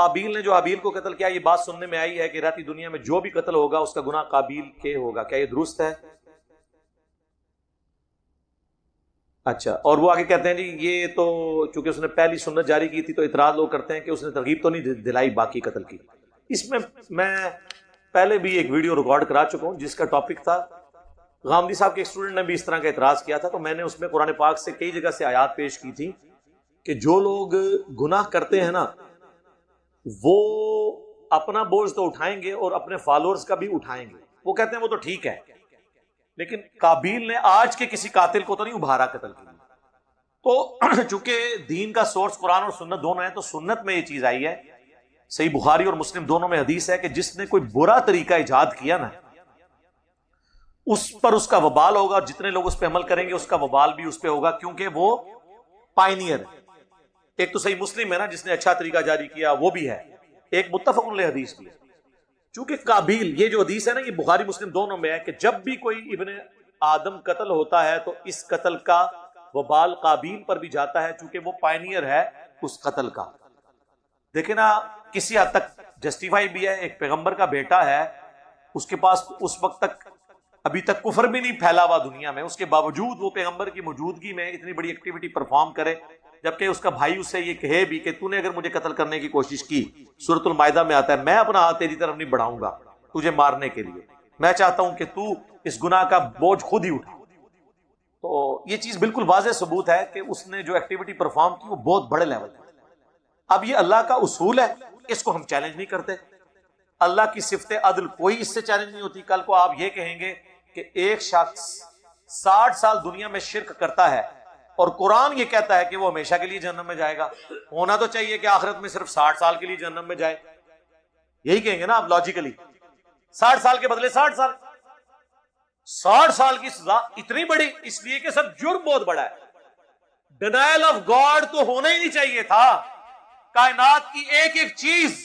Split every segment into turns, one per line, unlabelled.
قابیل نے جو حابیل کو قتل کیا، یہ بات سننے میں آئی ہے کہ رہتی دنیا میں جو بھی قتل ہوگا اس کا گناہ قابیل کے ہوگا. کیا یہ درست ہے؟ اچھا، اور وہ آگے کہتے ہیں جی یہ تو چونکہ اس نے پہلی سنت جاری کی تھی تو اعتراض لوگ کرتے ہیں کہ اس نے ترغیب تو نہیں دلائی باقی قتل کی. اس میں پہلے بھی ایک ویڈیو ریکارڈ کرا چکا ہوں جس کا ٹاپک تھا، غامدی صاحب کے ایک اسٹوڈنٹ نے بھی اس طرح کا اعتراض کیا تھا، تو میں نے اس میں قرآن پاک سے کئی جگہ سے آیات پیش کی تھی کہ جو لوگ گناہ کرتے ہیں نا وہ اپنا بوجھ تو اٹھائیں گے اور اپنے فالوورز کا بھی اٹھائیں گے. وہ کہتے ہیں وہ تو ٹھیک ہے، لیکن قابیل نے آج کے کسی قاتل کو تو نہیں ابھارا قتل کے لیے. تو چونکہ دین کا سورس قرآن اور سنت دونوں ہیں، تو سنت میں یہ چیز آئی ہے، صحیح بخاری اور مسلم دونوں میں حدیث ہے کہ جس نے کوئی برا طریقہ ایجاد کیا نا اس پر اس کا وبال ہوگا، اور جتنے لوگ اس پہ عمل کریں گے اس کا وبال بھی اس پہ ہوگا، کیونکہ وہ پائنیئر ہے. ایک تو صحیح مسلم ہے نا جس نے اچھا طریقہ جاری کیا وہ بھی ہے، ایک متفق علیہ حدیث بھی ہے. چونکہ قابیل، یہ جو حدیث ہے نا یہ بخاری مسلم دونوں میں ہے کہ جب بھی کوئی ابن آدم قتل ہوتا ہے تو اس قتل کا وبال قابیل پر بھی جاتا ہے، چونکہ وہ پائنیئر ہے اس قتل کا. دیکھیں نا کسی حد تک جسٹیفائی بھی ہے، ایک پیغمبر کا بیٹا ہے، اس کے پاس اس وقت تک ابھی تک کفر بھی نہیں پھیلا ہوا دنیا میں، اس کے باوجود وہ پیغمبر کی موجودگی میں اتنی بڑی ایکٹیویٹی پرفارم کرے، جبکہ اس کا بھائی اسے یہ کہے بھی کہ تو نے اگر مجھے قتل کرنے کی کوشش کی، سورۃ المائدہ میں آتا ہے میں اپنا ہاتھ تیری طرف نہیں بڑھاؤں گا تجھے مارنے کے لیے، میں چاہتا ہوں کہ تو اس گناہ کا بوجھ خود ہی اٹھا. تو یہ چیز بالکل واضح ثبوت ہے کہ اس نے جو ایکٹیویٹی پرفارم کی وہ بہت بڑے لیول پر. اب یہ اللہ کا اصول ہے، اس کو ہم چیلنج نہیں کرتے. اللہ کی صفت عدل کوئی اس سے چیلنج نہیں ہوتی. کل کو آپ یہ کہیں گے کہ ایک شخص 60 سال دنیا میں شرک کرتا ہے اور قرآن یہ کہتا ہے کہ وہ ہمیشہ کے لیے جہنم میں جائے گا، ہونا تو چاہیے کہ آخرت میں صرف 60 سال کے لیے جہنم میں جائے. یہی کہیں گے نا آپ لاجیکلی، 60 سال کے بدلے 60 سال، 60 سال کی سزا اتنی بڑی، اس لیے کہ سب جرم بہت بڑا ہے. ڈینائل آف گاڈ تو ہونا ہی نہیں چاہیے تھا. کائنات کی ایک ایک چیز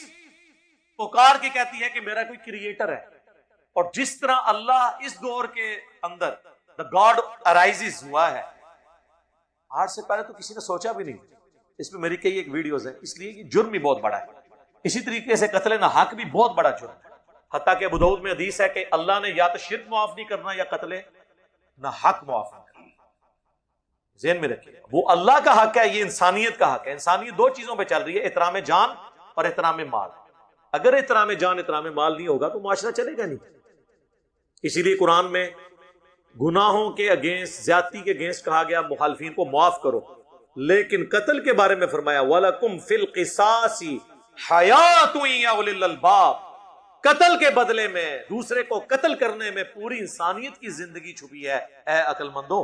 پکار کے کہتی ہے کہ میرا کوئی کریٹر ہے، اور جس طرح اللہ اس دور کے اندر دا گاڈ ارائزز ہوا ہے، آج سے پہلے تو کسی نے سوچا بھی نہیں. اس میں میری کئی ایک ویڈیوز ہیں، اس لیے کہ جرم بھی بہت بڑا ہے. اسی طریقے سے قتل نہ حق بھی بہت بڑا جرم ہے، حتیٰ کہ ابو داؤد میں حدیث ہے کہ اللہ نے یا تو شرک معاف نہیں کرنا یا قتل نہ حق معاف نہیں کرنا. ذہن میں رکھیے وہ اللہ کا حق ہے، یہ انسانیت کا حق ہے. انسانیت دو چیزوں پہ چل رہی ہے، احترام جان اور احترام مال. اگر احترام جان احترام مال نہیں ہوگا تو معاشرہ چلے گا نہیں. اسی لیے قرآن میں گناہوں کے اگینسٹ، زیادتی کے اگینسٹ کہا گیا مخالفین کو معاف کرو، لیکن قتل کے بارے میں فرمایا وَلَكُمْ فِي الْقِصَاصِ حَيَاةٌ يَا أُولِي الْأَلْبَابِ. قتل کے بدلے میں، دوسرے کو قتل کرنے میں پوری انسانیت کی زندگی چھپی ہے اے عقل مندو.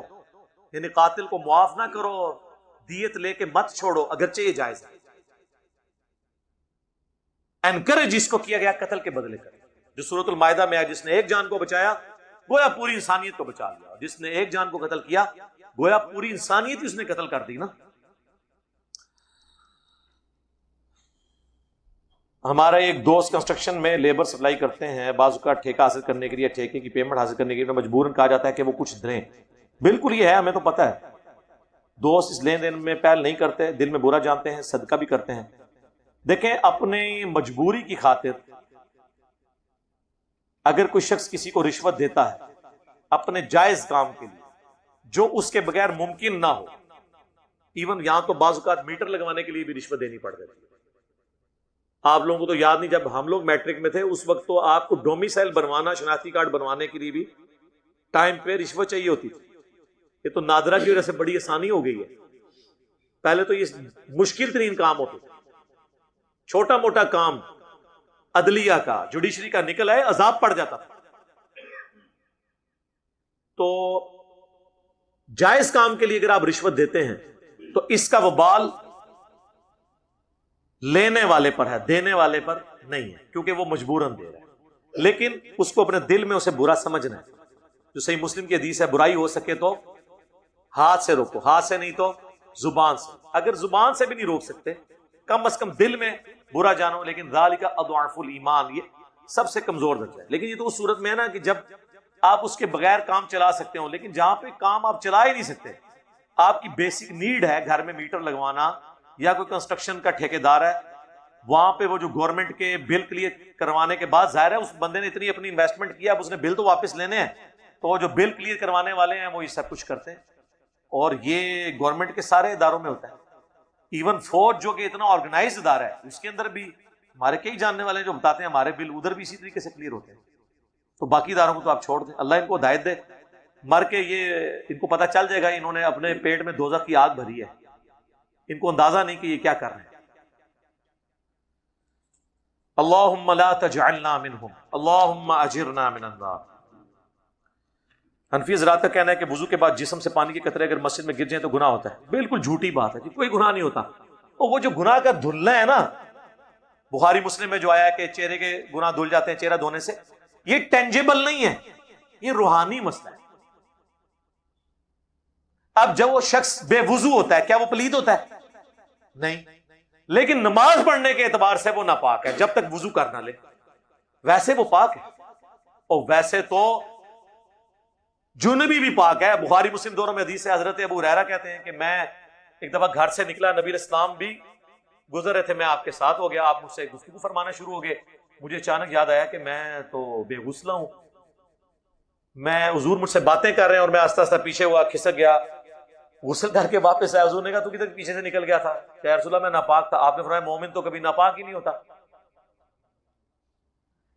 یعنی قاتل کو معاف نہ کرو، دیت لے کے مت چھوڑو، اگرچہ یہ جائز ہے. انکریج اس کو کیا گیا قتل کے بدلے کر، جو سورۃ المائدہ میں ہے، جس نے ایک جان کو بچایا گویا پوری انسانیت کو بچا لیا، جس نے ایک جان کو قتل کیا گویا پوری انسانیت ہی اس نے قتل کر دی نا. ہمارا ایک دوست کنسٹرکشن میں لیبر سپلائی کرتے ہیں، بعض اوقات ٹھیکہ حاصل کرنے کے لیے، ٹھیکے کی پیمنٹ حاصل کرنے کے لیے مجبوراً کہا جاتا ہے کہ وہ کچھ دیں. بالکل یہ ہے، ہمیں تو پتہ ہے. دوست اس لین دین میں پہل نہیں کرتے، دل میں برا جانتے ہیں، صدقہ بھی کرتے ہیں. دیکھیں اپنی مجبوری کی خاطر اگر کوئی شخص کسی کو رشوت دیتا ہے اپنے جائز کام کے لیے جو اس کے بغیر ممکن نہ ہو، ایون یہاں تو بعض اوقات میٹر لگوانے کے لیے بھی رشوت دینی پڑ جاتی ہے. آپ لوگوں کو تو یاد نہیں، جب ہم لوگ میٹرک میں تھے اس وقت تو آپ کو ڈومیسائل بنوانا، شناختی کارڈ بنوانے کے لیے بھی ٹائم پہ رشوت چاہیے ہوتی تھی. یہ تو نادرا کی وجہ سے بڑی آسانی ہو گئی ہے. پہلے تو یہ مشکل ترین کام ہوتے تھے، چھوٹا موٹا کام عدلیہ کا، جوڈیشری کا نکل آئے عذاب پڑ جاتا تھا. تو جائز کام کے لیے اگر آپ رشوت دیتے ہیں تو اس کا وبال لینے والے پر ہے، دینے والے پر نہیں ہے، کیونکہ وہ مجبوراً دے رہا ہے. لیکن اس کو اپنے دل میں اسے برا سمجھنا ہے. جو صحیح مسلم کی حدیث ہے، برائی ہو سکے تو ہاتھ سے روکو، ہاتھ سے نہیں تو زبان سے. اگر زبان سے بھی نہیں روک سکتے کم از کم دل میں برا جانو. لیکن ذالک اضعف الایمان، یہ سب سے کمزور درجہ ہے. لیکن یہ تو اس صورت میں ہے نا کہ جب آپ اس کے بغیر کام چلا سکتے ہو. لیکن جہاں پہ کام آپ چلا ہی نہیں سکتے، آپ کی بیسک نیڈ ہے گھر میں میٹر لگوانا، یا کوئی کنسٹرکشن کا ٹھیکیدار ہے وہاں پہ وہ جو گورنمنٹ کے بل کلیئر کروانے کے بعد ظاہر ہے اس بندے نے اتنی اپنی انویسٹمنٹ کیا، اب اس نے بل تو واپس لینے ہیں، تو وہ جو بل کلیئر کروانے والے ہیں وہ یہ سب کچھ کرتے ہیں. اور یہ گورنمنٹ کے سارے اداروں میں ہوتا ہے. ایون فوج جو کہ اتنا آرگنائز ادارہ ہے اس کے اندر بھی ہمارے کئی جاننے والے ہیں جو بتاتے ہیں ہمارے بل ادھر بھی اسی طریقے سے کلیئر ہوتے ہیں. تو باقی اداروں کو تو آپ چھوڑ دیں، اللہ ان کو ہدایت دے. مر کے یہ ان کو پتہ چل جائے گا انہوں نے اپنے پیٹ میں دوزخ کی آگ بھری ہے، ان کو اندازہ نہیں کہ یہ کیا کر رہے ہیں. اللہم لا تجعلنا منہم اللہم اجرنا من النار. حنفی حضرات کا کہنا ہے کہ وضو کے بعد جسم سے پانی کے قطرے اگر مسجد میں گر جائیں تو گناہ ہوتا ہے. بالکل جھوٹی بات ہے جی، کوئی گناہ نہیں ہوتا. اور وہ جو گناہ کا دھلنا ہے نا، بخاری مسلم میں جو آیا ہے کہ چہرے کے گناہ دھل جاتے ہیں چہرہ دھونے سے، یہ ٹینجیبل نہیں ہے، یہ روحانی مسئلہ ہے. اب جب وہ شخص بے وضو ہوتا ہے کیا وہ پلید ہوتا ہے؟ نہیں. لیکن نماز پڑھنے کے اعتبار سے وہ ناپاک ہے جب تک وضو کر نہ لے. ویسے وہ پاک ہے، اور ویسے تو جنبی بھی پاک ہے. بخاری مسلم دونوں میں حدیث ہے، حضرت ابو ہریرہ کہتے ہیں کہ میں ایک دفعہ گھر سے نکلا، نبی اسلام بھی گزر رہے تھے، میں آپ کے ساتھ ہو گیا، آپ مجھ سے گفتگو فرمانا شروع ہو گئے. مجھے اچانک یاد آیا کہ میں تو بے غسلہ ہوں، میں حضور مجھ سے باتیں کر رہے ہیں اور میں آہستہ آہستہ پیچھے ہوا، کھسک گیا، غسل کر کے واپس آیا. حضور نے کہا تو کدھر پیچھے سے نکل گیا تھا؟ کہ یا رسول اللہ میں ناپاک تھا. آپ نے فرمایا مومن تو کبھی ناپاک ہی نہیں ہوتا.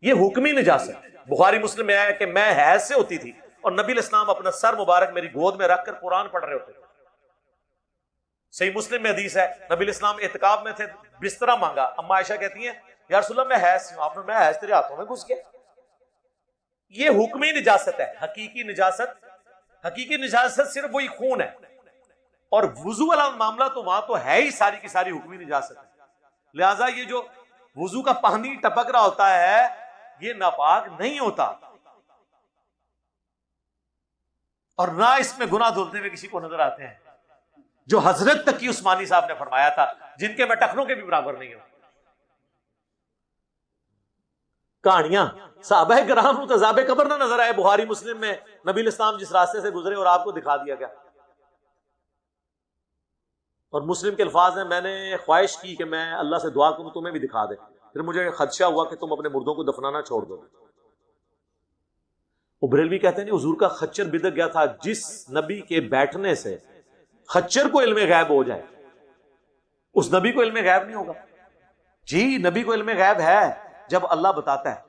یہ حکمی نجاست. بخاری مسلم میں آیا کہ میں حیض سے ہوتی تھی اور نبی الاسلام اپنا سر مبارک میری گود میں رکھ کر قرآن پڑھ رہے ہوتے تھے. صحیح مسلم میں حدیث ہے، نبی الاسلام اعتکاف میں تھے، بسترا مانگا، اما عائشہ کہتی ہیں یا رسول اللہ میں حیض سے ہوں. آپ نے میں حیض تیرے ہاتھوں میں گھس گیا. یہ حکمی نجاست ہے. حقیقی نجاست صرف وہی خون ہے، اور وضو والا معاملہ تو وہاں تو ہے ہی ساری کی ساری حکمی نجاست ہے. لہذا یہ جو وضو کا پانی ٹپک رہا ہوتا ہے یہ ناپاک نہیں ہوتا، اور نہ اس میں گناہ دھلتے ہوئے کسی کو نظر آتے ہیں، جو حضرت تقی عثمانی صاحب نے فرمایا تھا، جن کے میں ٹخنوں کے بھی برابر نہیں ہوں. کہانیاں صحابہ کرام کو عذاب قبر نہ نظر آئے. بخاری مسلم میں نبی الاسلام جس راستے سے گزرے اور آپ کو دکھا دیا گیا. اور مسلم کے الفاظ ہیں، میں نے خواہش کی کہ میں اللہ سے دعا کروں تمہیں بھی دکھا دے، پھر مجھے خدشہ ہوا کہ تم اپنے مردوں کو دفنانا چھوڑ دو. بریلوی کہتے ہیں حضور کا خچر بدک گیا تھا. جس نبی کے بیٹھنے سے خچر کو علم غیب ہو جائے اس نبی کو علم غیب نہیں ہوگا. جی نبی کو علم غیب ہے جب اللہ بتاتا ہے.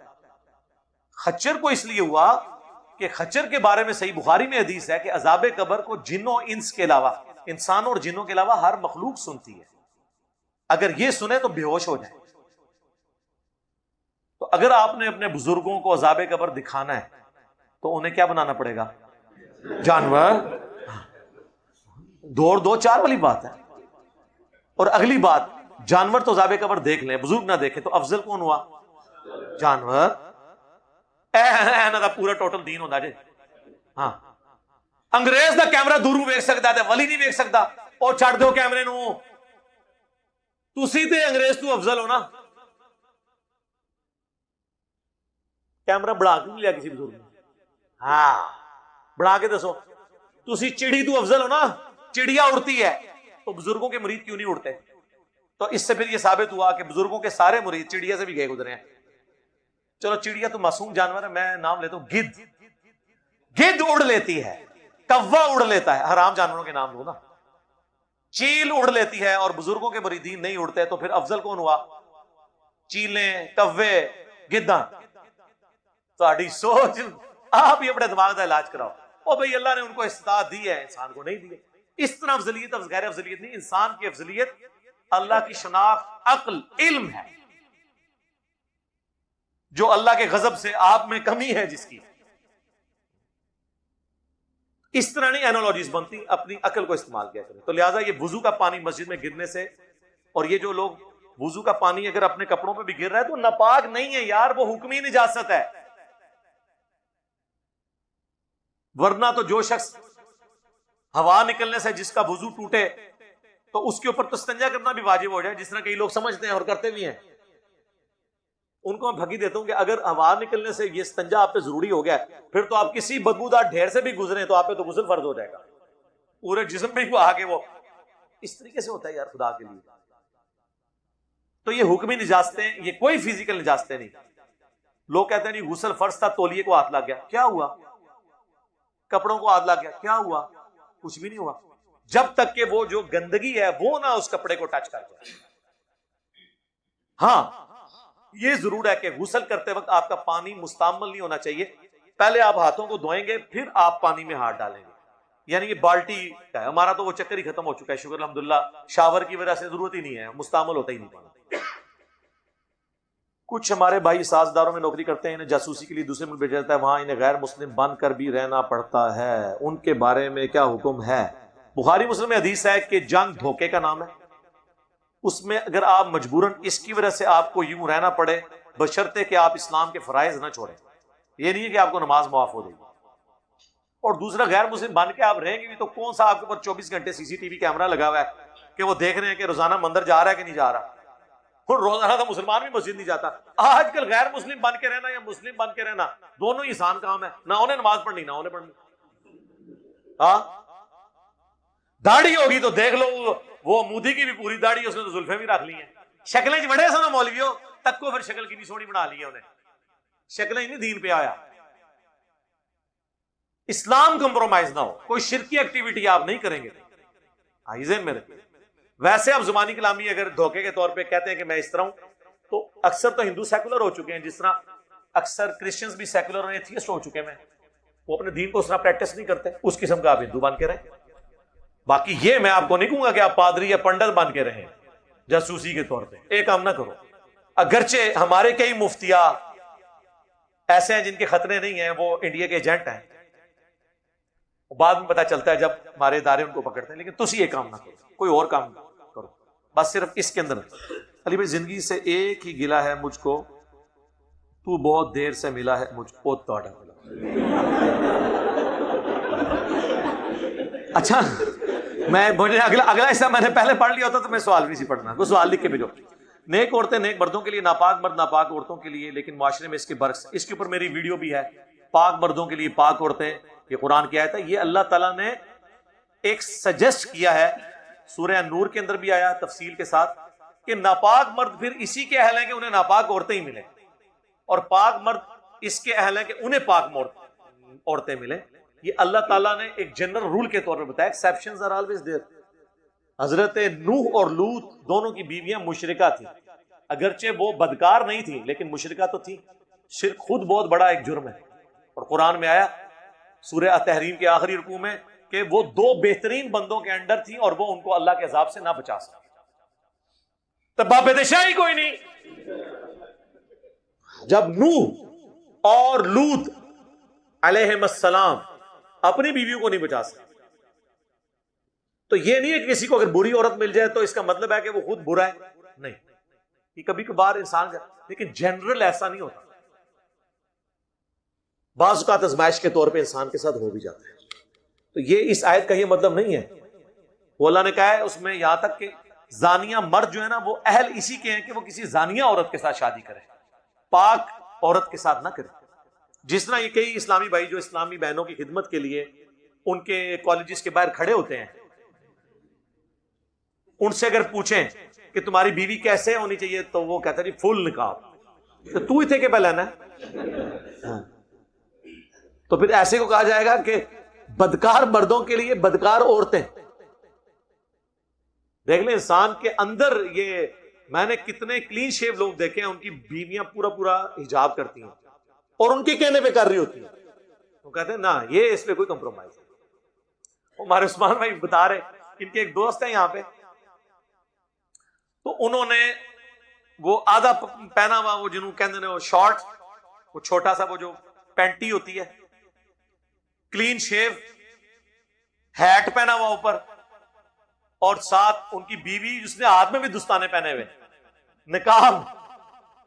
خچر کو اس لیے ہوا کہ خچر کے بارے میں صحیح بخاری میں حدیث ہے کہ عذاب قبر کو جنوں انس کے علاوہ، انسانوں اور جنوں کے علاوہ ہر مخلوق سنتی ہے. اگر یہ سنے تو بے ہوش ہو جائے. تو اگر آپ نے اپنے بزرگوں کو عذاب قبر دکھانا ہے تو انہیں کیا بنانا پڑے گا؟ جانور. دو اور دو چار والی بات ہے. اور اگلی بات، جانور تو عذاب قبر دیکھ لیں، بزرگ نہ دیکھیں، تو افضل کون ہوا؟ جانور. پورا ٹوٹل دین ہوتا جی. ہاں انگریز دا کیمرہ دوروں ویک سکتا ہے، ولی نہیں ویک سکتا. اور چھڑ دو کیمرے نو، تسی تے انگریز تو افضل ہو نا. کیمرہ بڑھا کے نہیں لیا کسی بزرگ نے؟ ہاں بڑھا کے دسو. تسی چڑی تو افضل ہو نا، چڑیا اڑتی ہے تو بزرگوں کے مرید کیوں نہیں اڑتے؟ تو اس سے پھر یہ ثابت ہوا کہ بزرگوں کے سارے مرید چڑیا سے بھی گئے گزرے ہیں. چلو چڑیا تو معصوم جانور ہے، میں نام لیتا ہوں گدھ. گدھ اڑ لیتی ہے، کوا اڑ لیتا ہے، حرام جانوروں کے نام دو نا. چیل اڑ لیتی ہے اور بزرگوں کے مریدین نہیں اڑتے، تو پھر افضل کون ہوا؟ چیلیں، کوے، گدھاں. تہاڈی سوچ، آپ ہی اپنے دماغ کا علاج کراؤ. او بھئی اللہ نے ان کو استطاعت دی ہے، انسان کو نہیں دی ہے. اس طرح افضلیت غیر افضلیت نہیں. انسان کی افضلیت اللہ کی شناخت، عقل، علم ہے. جو اللہ کے غضب سے آپ میں کمی ہے جس کی، اس طرح نہیں اینالوجیز بنتی، اپنی عقل کو استعمال کیا کریں. تو لہٰذا یہ وضو کا پانی مسجد میں گرنے سے، اور یہ جو لوگ وضو کا پانی اگر اپنے کپڑوں پہ بھی گر رہا ہے تو ناپاک نہیں ہے یار، وہ حکمی نجاست ہے. ورنہ تو جو شخص ہوا نکلنے سے جس کا وضو ٹوٹے تو اس کے اوپر تو استنجا کرنا بھی واجب ہو جائے، جس طرح کئی لوگ سمجھتے ہیں اور کرتے بھی ہیں. ان کو میں بھگی دیتا ہوں کہ اگر ہوا نکلنے سے یہ استنجا آپ پہ ضروری ہو گیا پھر تو آپ کسی بدبودار ڈھیر سے بھی گزریں تو آپ پہ تو غسل فرض ہو جائے گا. پورے جسم پہ وہ آگے وہ اس طریقے سے ہوتا ہے یار خدا کے لیے. تو یہ حکمی نجاستیں، یہ کوئی فزیکل نجاستیں نہیں. لوگ کہتے ہیں نہیں غسل فرض تھا، تولیے کو ہاتھ لگ گیا، کیا ہوا؟ کپڑوں کو ہاتھ لگ گیا، کیا ہوا؟ کچھ بھی نہیں ہوا، جب تک کہ وہ جو گندگی ہے وہ نہ اس کپڑے کو ٹچ کر جائے. ہاں یہ ضرور ہے کہ غسل کرتے وقت آپ کا پانی مستعمل نہیں ہونا چاہیے. پہلے آپ ہاتھوں کو دھوئیں گے، پھر آپ پانی میں ہاتھ ڈالیں گے. یعنی یہ بالٹی کا ہے، ہمارا تو وہ چکر ہی ختم ہو چکا ہے شکر الحمدللہ. شاور کی وجہ سے ضرورت ہی نہیں ہے، مستعمل ہوتا ہی نہیں پانی. کچھ ہمارے بھائی سازداروں میں نوکری کرتے ہیں، انہیں جاسوسی کے لیے دوسرے ملک بھیجا جاتا ہے، وہاں انہیں غیر مسلم بن کر بھی رہنا پڑتا ہے، ان کے بارے میں کیا حکم ہے؟ بخاری مسلم میں حدیث ہے کہ جنگ دھوکے کا نام ہے. اس میں اگر آپ مجبوراً اس کی وجہ سے آپ کو یوں رہنا پڑے، بشرطے کہ آپ اسلام کے فرائض نہ چھوڑیں. یہ نہیں ہے کہ آپ کو نماز معاف ہو جائے گی. اور دوسرا غیر مسلم بن کے آپ رہیں گے بھی تو کون سا آپ کے اوپر 24 گھنٹے CCTV کیمرہ لگا ہوا ہے کہ وہ دیکھ رہے ہیں کہ روزانہ مندر جا رہا ہے کہ نہیں جا رہا. اور روزانہ تو مسلمان بھی مسجد نہیں جاتا. آج کل غیر مسلم بن کے رہنا یا مسلم بن کے رہنا دونوں ہی آسان کام ہے، نہ انہیں نماز پڑھنی نہ انہیں پڑھنی. ہاں داڑھی ہوگی تو دیکھ لو، وہ مودی کی بھی پوری داڑھی، اس نے تو زلفیں بھی رکھ لی ہیں. شکلیں چ بڑے سنا مولویوں تک کو، پھر شکل کی بھی سونی بنا لی ہے انہیں. شکلیں ہی نہیں دین پہ آیا. اسلام کمپرومائز نہ ہو، کوئی شرکی ایکٹیویٹی آپ نہیں کریں گے. ذہن میں رکھیں. ویسے اب زبانی کلامی اگر دھوکے کے طور پہ کہتے ہیں کہ میں اس طرح ہوں، تو اکثر تو ہندو سیکولر ہو چکے ہیں، جس طرح اکثر کرسچنز بھی سیکولر اور ایتھیسٹ ہو چکے ہیں. وہ اپنے دین کو اس طرح پریکٹس نہیں کرتے، اس قسم کا آپ ہندو بن کے رہیں. باقی یہ میں آپ کو نہیں کہوں گا کہ آپ پادری یا پنڈت بن کے رہیں جاسوسی کے طور پہ. ایک کام نہ کرو. اگرچہ ہمارے کئی مفتیا ایسے ہیں جن کے خطرے نہیں ہیں، وہ انڈیا کے ایجنٹ ہیں، بعد میں پتا چلتا ہے جب ہمارے ادارے ان کو پکڑتے ہیں. لیکن تسی یہ کام نہ کرو، کوئی اور کام کرو، بس صرف اس کے اندر. علی بھائی زندگی سے ایک ہی گلہ ہے مجھ کو، تو بہت دیر سے ملا ہے مجھ کو. اچھا مجھے اگلا حصہ میں نے پہلے پڑھ لیا ہوتا تو میں سوال بھی سی پڑھنا. کوئی سوال لکھ کے بھیجو. نیک عورتیں نیک مردوں کے لیے، ناپاک مرد ناپاک عورتوں کے لیے، لیکن معاشرے میں اس کے برعکس. اس کے اوپر میری ویڈیو بھی ہے. پاک مردوں کے لیے پاک عورتیں، یہ قرآن کی آیت ہے. یہ اللہ تعالیٰ نے ایک سجیسٹ کیا ہے، سورہ نور کے اندر بھی آیا تفصیل کے ساتھ، کہ ناپاک مرد پھر اسی کے اہل ہیں کہ انہیں ناپاک عورتیں ہی ملیں، اور پاک مرد اس کے اہل ہیں کہ انہیں پاک عورتیں ملیں. یہ اللہ تعالیٰ نے ایک جنرل رول کے طور پر بتایا. Exceptions are always there. حضرت نوح اور لوط دونوں کی بیویاں مشرکہ تھیں، اگرچہ وہ بدکار نہیں تھیں لیکن مشرکہ تو تھیں. شرک خود بہت بڑا ایک جرم ہے، اور قرآن میں آیا سورہ التحریم کے آخری رکوع میں کہ وہ دو بہترین بندوں کے انڈر تھیں اور وہ ان کو اللہ کے عذاب سے نہ بچا سکے. تب بادشاہی کوئی نہیں. جب نوح اور لوط علیہم السلام اپنی بیویوں کو نہیں بچا سکے، تو یہ نہیں ہے کہ کسی کو اگر بری عورت مل جائے تو اس کا مطلب ہے کہ وہ خود برا ہے. نہیں، یہ کبھی کبھار انسان کا، لیکن جنرل ایسا نہیں ہوتا. بعض اوقات آزمائش کے طور پہ انسان کے ساتھ ہو بھی جاتا ہے. تو یہ اس آیت کا یہ مطلب نہیں ہے. وہ اللہ نے کہا ہے اس میں یہاں تک کہ زانیہ مرد جو ہے نا وہ اہل اسی کے ہیں کہ وہ کسی زانیہ عورت کے ساتھ شادی کرے، پاک عورت کے ساتھ نہ کرے. جس طرح یہ کئی اسلامی بھائی جو اسلامی بہنوں کی خدمت کے لیے ان کے کالجز کے باہر کھڑے ہوتے ہیں، ان سے اگر پوچھیں کہ تمہاری بیوی کیسے ہونی چاہیے تو وہ کہتا ہے فل نقاب. تو ہی تھے کہ پہلے نا. تو پھر ایسے کو کہا جائے گا کہ بدکار مردوں کے لیے بدکار عورتیں. دیکھ لیں انسان کے اندر، یہ میں نے کتنے کلین شیو لوگ دیکھے ہیں ان کی بیویاں پورا حجاب کرتی ہیں اور ان کے کہنے پہ کر رہی ہوتی ہیں. وہ کہتے ہیں نا یہ اس پہ کوئی کمپرومائز نہیں. ہمارے عثمان بھائی بتا رہے، ان کے ایک دوست ہیں یہاں پہ، تو انہوں نے وہ آدھا پہنا ہوا، وہ جنہوں کہتے ہیں وہ شارٹ، وہ چھوٹا سا وہ جو پینٹی ہوتی ہے، کلین شیو، ہیٹ پہنا ہوا اوپر، اور ساتھ ان کی بیوی جس نے ہاتھ میں بھی دستانے پہنے ہوئے، نقاب،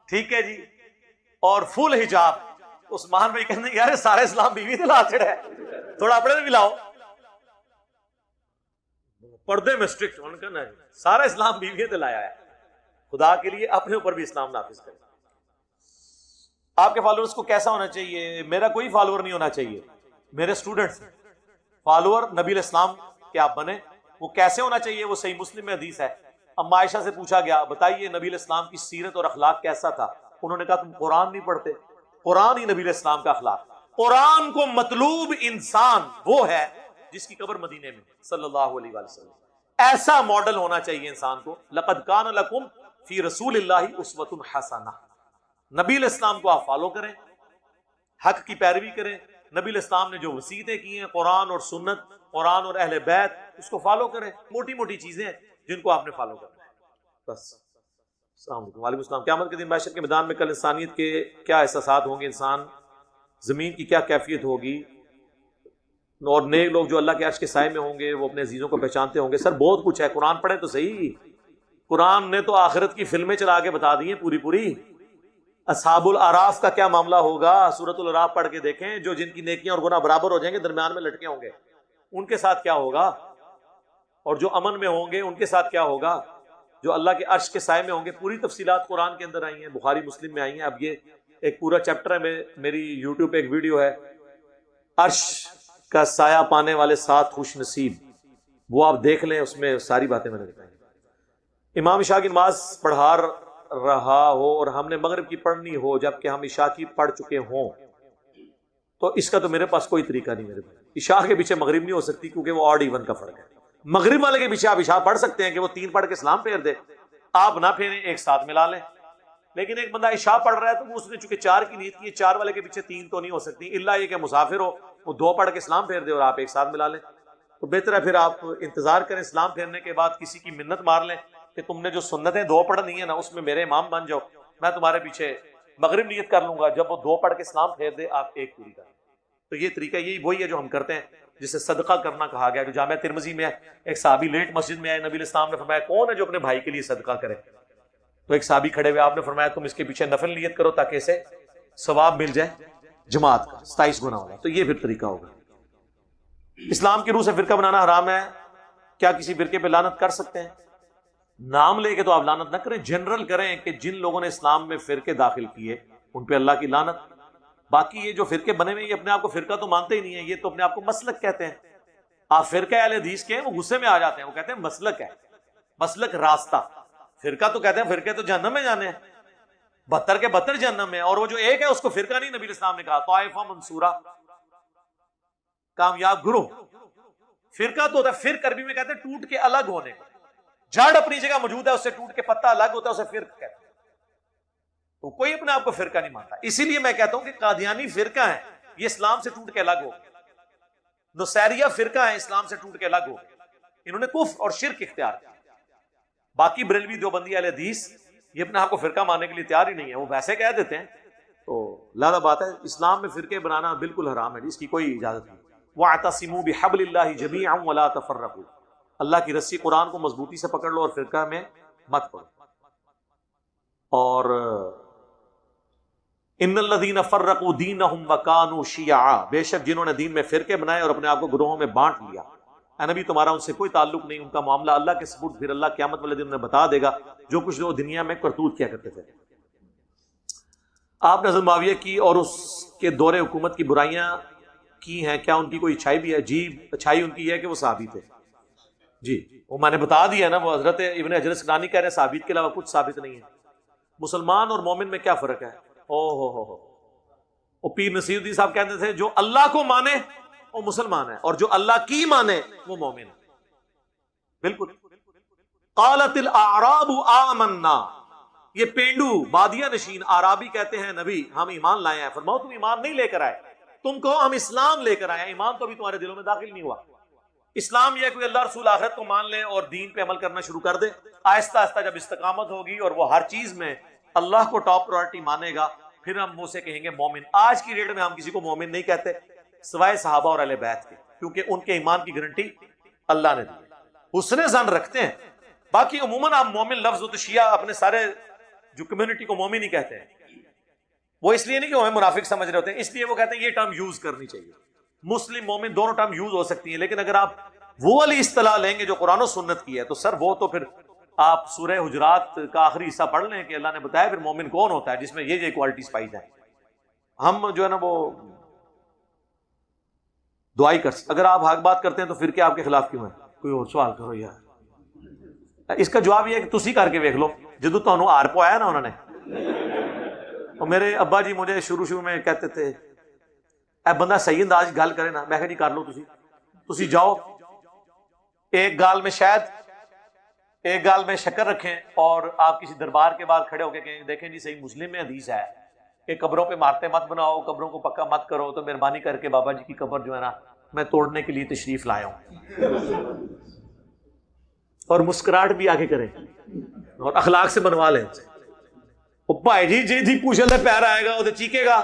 ٹھیک ہے جی، اور فل حجاب. عثمان بھائی کہتے ہیں یار سارے اسلام بیوی دلا چڑھا ہے، تھوڑا اپنے بھی لاؤ. پردے میں اسٹرکٹ ہونے کا نہیں، سارا اسلام بیوی دلایا ہے. خدا کے لیے اپنے اوپر بھی اسلام نافذ کریں. آپ کے فالوورز کو کیسا ہونا چاہیے؟ میرا کوئی فالوور نہیں ہونا چاہیے، میرے اسٹوڈنٹس فالوور نبی الاسلام کے آپ بنے. وہ کیسے ہونا چاہیے؟ وہ صحیح مسلم میں حدیث ہے، اب عائشہ سے پوچھا گیا بتائیے نبی علیہ السلام کی سیرت اور اخلاق کیسا تھا؟ انہوں نے کہا تم قرآن نہیں پڑھتے، قرآن ہی نبی علیہ السلام کا اخلاق۔ قرآن کو مطلوب انسان وہ ہے جس کی قبر مدینے میں صلی اللہ علیہ وآلہ وسلم۔ ایسا ماڈل ہونا چاہیے انسان کو۔ لقد کان لکم فی رسول اللہ اسوۃ حسنہ، نبی علیہ السلام کو آپ فالو کریں، حق کی پیروی کریں۔ نبی علیہ السلام نے جو وصیتیں کی ہیں قرآن اور سنت، قرآن اور اہل بیت، اس کو فالو کریں۔ موٹی موٹی چیزیں ہیں جن کو آپ نے فالو کرنا ہے بس۔ السلام علیکم۔ وعلیکم السلام۔ قیامت کے دن معاشر کے میدان میں کل انسانیت کے کیا احساسات ہوں گے؟ انسان زمین کی کیا کیفیت ہوگی؟ اور نیک لوگ جو اللہ کے عرش کے سائے میں ہوں گے وہ اپنے عزیزوں کو پہچانتے ہوں گے۔ سر بہت کچھ ہے، قرآن پڑھیں تو صحیح۔ قرآن نے تو آخرت کی فلمیں چلا کے بتا دی ہیں پوری پوری۔ اصحاب الاعراف کا کیا معاملہ ہوگا؟ سورۃ الاعراف پڑھ کے دیکھیں، جو جن کی نیکیاں اور گناہ برابر ہو جائیں گے، درمیان میں لٹکے ہوں گے، ان کے ساتھ کیا ہوگا؟ اور جو امن میں ہوں گے ان کے ساتھ کیا ہوگا؟ جو اللہ کے عرش کے سائے میں ہوں گے۔ پوری تفصیلات قرآن کے اندر آئی ہیں، بخاری مسلم میں آئی ہیں۔ اب یہ ایک پورا چیپٹر ہے، میری یوٹیوب پہ ایک ویڈیو ہے، عرش کا سایہ پانے والے 7 خوش نصیب، وہ آپ دیکھ لیں، اس میں ساری باتیں میں نے بتائی ہیں۔ امام عشاء کی نماز پڑھا رہا ہو اور ہم نے مغرب کی پڑھنی ہو جبکہ ہم عشاء کی پڑھ چکے ہوں، تو اس کا تو میرے پاس کوئی طریقہ نہیں۔ میرے پاس عشاء کے پیچھے مغرب نہیں ہو سکتی کیونکہ وہ آڈ ایون کا فرق ہے۔ مغرب والے کے پیچھے آپ عشاء پڑھ سکتے ہیں کہ وہ 3 پڑھ کے سلام پھیر دے، آپ نہ پھیریں، ایک ساتھ ملا لیں۔ لیکن ایک بندہ عشاء پڑھ رہا ہے تو وہ اس نے چونکہ 4 کی نیت کی ہے، 4 والے کے پیچھے 3 تو نہیں ہو سکتی، الا یہ کہ مسافر ہو، وہ 2 پڑھ کے سلام پھیر دے اور آپ ایک ساتھ ملا لیں۔ تو بہتر ہے پھر آپ انتظار کریں، سلام پھیرنے کے بعد کسی کی منت مار لیں کہ تم نے جو سنتیں 2 پڑھنی ہیں نا اس میں میرے امام بن جاؤ، میں تمہارے پیچھے مغرب نیت کر لوں گا، جب وہ 2 پڑھ کے سلام پھیر دے آپ ایک پوری کریں۔ تو یہ طریقہ یہی وہی ہے جو ہم کرتے ہیں، جسے صدقہ کرنا کہا گیا۔ جو جامعہ ترمذی میں ہے، ایک صحابی لیٹ مسجد میں آئے، نبی علیہ السلام نے فرمایا کون ہے جو اپنے بھائی کے لیے صدقہ کرے؟ تو ایک صحابی کھڑے ہوئے، آپ نے فرمایا تم اس کے پیچھے نفل نیت کرو تاکہ اسے ثواب مل جائے جماعت کا 27 گنا ہوگا۔ تو یہ پھر طریقہ ہوگا۔ اسلام کی روح سے فرقہ بنانا حرام ہے، کیا کسی فرقے پہ لعنت کر سکتے ہیں؟ نام لے کے تو آپ لعنت نہ کریں، جنرل کریں کہ جن لوگوں نے اسلام میں فرقے داخل کیے ان پہ اللہ کی لعنت۔ باقی یہ جو فرقے بنے ہوئے یہ اپنے آپ کو فرقہ تو مانتے ہی نہیں ہیں، یہ تو اپنے آپ کو مسلک کہتے ہیں۔ آپ فرقہ اہل حدیث کے ہیں، وہ غصے میں آ جاتے ہیں، وہ کہتے ہیں مسلک ہے، مسلک راستہ۔ فرقہ تو کہتے ہیں فرقے تو جہنم میں جانے ہیں، 72 کے 72 جہنم میں، اور وہ جو ایک ہے اس کو فرقہ نہیں، نبی علیہ السلام نے کہا طائفہ منصورہ، کامیاب گروہ۔ فرقہ تو ہوتا ہے، فرق عربی میں کہتے ہیں ٹوٹ کے الگ ہونے کو، جڑ اپنی جگہ موجود ہے، اس سے ٹوٹ کے پتا الگ ہوتا ہے، اسے فرق کہتے ہیں۔ تو کوئی اپنے آپ کو فرقہ نہیں مانتا۔ اسی لیے میں کہتا ہوں کہ قادیانی فرقہ ہیں، یہ اسلام سے ٹوٹ کے الگ ہو گئے۔ نصیریہ فرقہ ہیں، اسلام سے ٹوٹ کے الگ ہو گئے، انہوں نے کفر اور شرک اختیار کیا۔ باقی بریلوی دیوبندی اہل حدیث یہ اپنے آپ کو فرقہ ماننے کے لیے تیار ہی نہیں ہے، وہ ویسے کہہ دیتے ہیں۔ تو لہذا بات ہے، اسلام میں فرقے بنانا بالکل حرام ہے، اس کی کوئی اجازت نہیں۔ وَاعْتَصِمُوا بِحَبْلِ اللَّهِ جَمِيعًا وَلَا تَفَرَّقُوا، اللہ کی رسی قرآن کو مضبوطی سے پکڑ لو اور فرقہ میں مت پڑو۔ اور ان الذین فرقوا دینہم وکانوا شیعا، بے شک جنہوں نے دین میں فرقے بنائے اور اپنے آپ کو گروہوں میں بانٹ لیا، اے نبی تمہارا ان سے کوئی تعلق نہیں، ان کا معاملہ اللہ کے سپرد، پھر اللہ قیامت والے دن انہیں بتا دے گا جو کچھ وہ دنیا میں کرتوت کیا کرتے تھے۔ آپ نے حضرت معاویہ کی اور اس کے دور حکومت کی برائیاں کی ہیں، کیا ان کی کوئی اچھائی بھی ہے؟ جی اچھائی ان کی ہے کہ وہ صحابی تھے، جی وہ میں نے بتا دیا نا، وہ حضرت ابن حجر اسقلانی کہہ رہے ہیں صحابیت کے علاوہ کچھ ثابت نہیں ہے۔ مسلمان اور مومن میں کیا فرق ہے؟ او پیر نصیر الدین صاحب کہتے تھے جو اللہ کو مانے وہ مسلمان ہے، اور جو اللہ کی مانے وہ مومن ہے۔ بالکل۔ قالت الاعراب آمنا، یہ پینڈو بادیہ نشین اعرابی کہتے ہیں نبی ہم ایمان لائے ہیں۔ فرماؤ تم ایمان نہیں لے کر آئے، تم کہو ہم اسلام لے کر آئے ہیں، ایمان تو ابھی تمہارے دلوں میں داخل نہیں ہوا۔ اسلام یہ کوئی اللہ رسول آخرت کو مان لے اور دین پہ عمل کرنا شروع کر دے، آہستہ آہستہ جب استقامت ہوگی اور وہ ہر چیز میں اللہ کو ٹاپ پرائرٹی مانے گا، پھر ہم اسے کہیں گے مومن۔ آج کی ڈیٹ میں ہم کسی کو مومن نہیں کہتے سوائے صحابہ اور اہل بیت کے، کیونکہ ان کے ایمان کی گارنٹی اللہ نے دی، حسن ظن رکھتے ہیں۔ باقی عموماً آپ مومن لفظ تو شیعہ اپنے سارے جو کمیونٹی کو مومن ہی کہتے ہیں، وہ اس لیے نہیں کہ وہ ہمیں منافق سمجھ رہے ہوتے ہیں، اس لیے وہ کہتے ہیں یہ ٹرم یوز کرنی چاہیے۔ مسلم مومن دونوں ٹرم یوز ہو سکتی ہیں، لیکن اگر آپ وہ والی اصطلاح لیں گے جو قرآن و سنت کی ہے تو سر وہ تو پھر آپ سورہ حجرات کا آخری حصہ پڑھ لیں کہ اللہ نے بتایا پھر مومن کون ہوتا ہے جس میں یہ کوالٹیز پائی جائیں۔ ہم جو ہے نا وہ دعائی کر سکتے، اگر آپ حق بات کرتے ہیں تو پھر کیا آپ کے خلاف کیوں ہے؟ کوئی اور سوال کرو یار۔ اس کا جواب یہ ہے کہ تسی کر کے ویکھ لو، جدو تانوں ہار پوایا نا انہوں نے. اور میرے ابا جی مجھے شروع میں کہتے تھے اے بندہ صحیح انداز گل کرے نا، میں کہا جی کر لو تسی جاؤ ایک گال میں شہد ایک گال میں شکر رکھیں اور آپ کسی دربار کے باہر کھڑے ہو کے کہیں دیکھیں جی صحیح مسلم میں حدیث ہے کہ قبروں پہ مارتے مت بناؤ، قبروں کو پکا مت کرو، تو مہربانی کر کے بابا جی کی قبر جو ہے نا میں توڑنے کے لیے تشریف لایا ہوں. اور مسکراہٹ بھی آگے کریں اور اخلاق سے بنوا لیں. وہ بھائی جی جی تھی پوچھل پیر آئے گا وہ تو چیکے گا.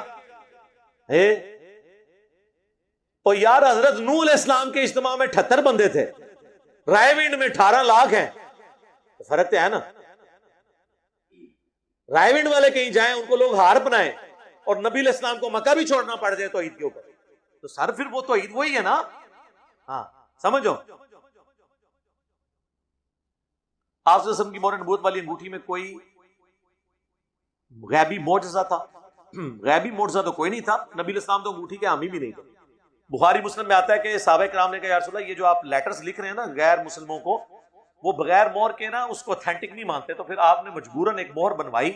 اور یار حضرت نوح علیہ السلام کے اجتماع میں 78 بندے تھے، رائے ونڈ میں 18 لاکھ ہیں، فرق تو ہے نا. رائے ونڈ والے کہیں جائیں ان کو لوگ ہار بنائیں اور نبی علیہ السلام کو مکہ بھی چھوڑنا پڑ جائے توحید کے اوپر، تو سر پھر وہ توحید وہی ہے نا. ہاں سمجھو. آپ صلی اللہ علیہ وسلم کی مہر نبوت والی انگوٹھی میں کوئی غیبی معجزہ تھا؟ غیبی معجزہ تو کوئی نہیں تھا. نبی علیہ السلام تو انگوٹھی کے حامی بھی نہیں تھے. بخاری مسلم میں آتا ہے کہ صحابہ کرام نے کہا یا رسول اللہ یہ جو آپ لیٹرز لکھ رہے ہیں نا غیر مسلموں کو، وہ بغیر مہر کے نا اس کو اتھینٹک نہیں مانتے، تو پھر آپ نے مجبوراً ایک مہر بنوائی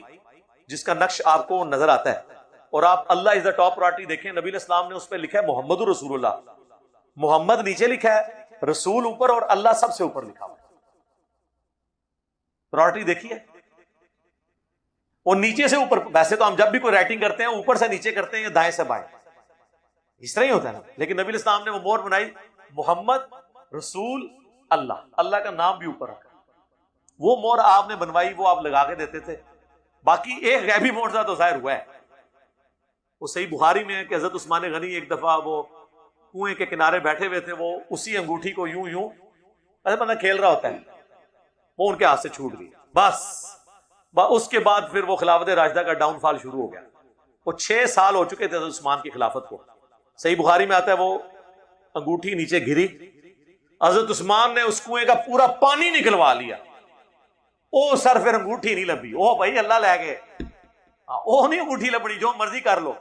جس کا نقش آپ کو نظر آتا ہے. اور آپ اللہ از دا ٹاپ پرائرٹی دیکھیں، نبی علیہ السلام نے اس پہ لکھا ہے محمد رسول اللہ. محمد نیچے لکھا ہے، رسول اوپر اور اللہ سب سے اوپر لکھا ہوا ہے. پرائرٹی دیکھیے. اور نیچے سے اوپر، ویسے تو ہم جب بھی کوئی رائٹنگ کرتے ہیں اوپر سے نیچے کرتے ہیں یا دائیں سے بائیں، اس طرح ہی ہوتا ہے نا. لیکن نبی علیہ السلام نے وہ مہر بنائی محمد رسول اللہ، اللہ کا نام بھی اوپر رکھا. وہ مہر آپ نے بنوائی، وہ آپ لگا کے دیتے تھے. باقی ایک غیبی معجزہ تو ظاہر ہوا ہے، وہ صحیح بخاری میں ہے کہ حضرت عثمان غنی ایک دفعہ وہ کنویں کے کنارے بیٹھے ہوئے تھے، وہ اسی انگوٹھی کو یوں یوں ایسے بندہ کھیل رہا ہوتا ہے، وہ ان کے ہاتھ سے چھوٹ گئی. بس اس کے بعد پھر وہ خلافت راشدہ کا ڈاؤن فال شروع ہو گیا. وہ 6 سال ہو چکے تھے حضرت عثمان کی خلافت کو. صحیح بخاری میں آتا ہے وہ انگوٹھی نیچے گری، حضرت عثمان نے اس کنویں کا پورا پانی نکلوا لیا. او سر پھر انگوٹھی نہیں لبھی. او بھائی اللہ لے گئے، او نہیں انگوٹھی لبنی، جو مرضی کر لو.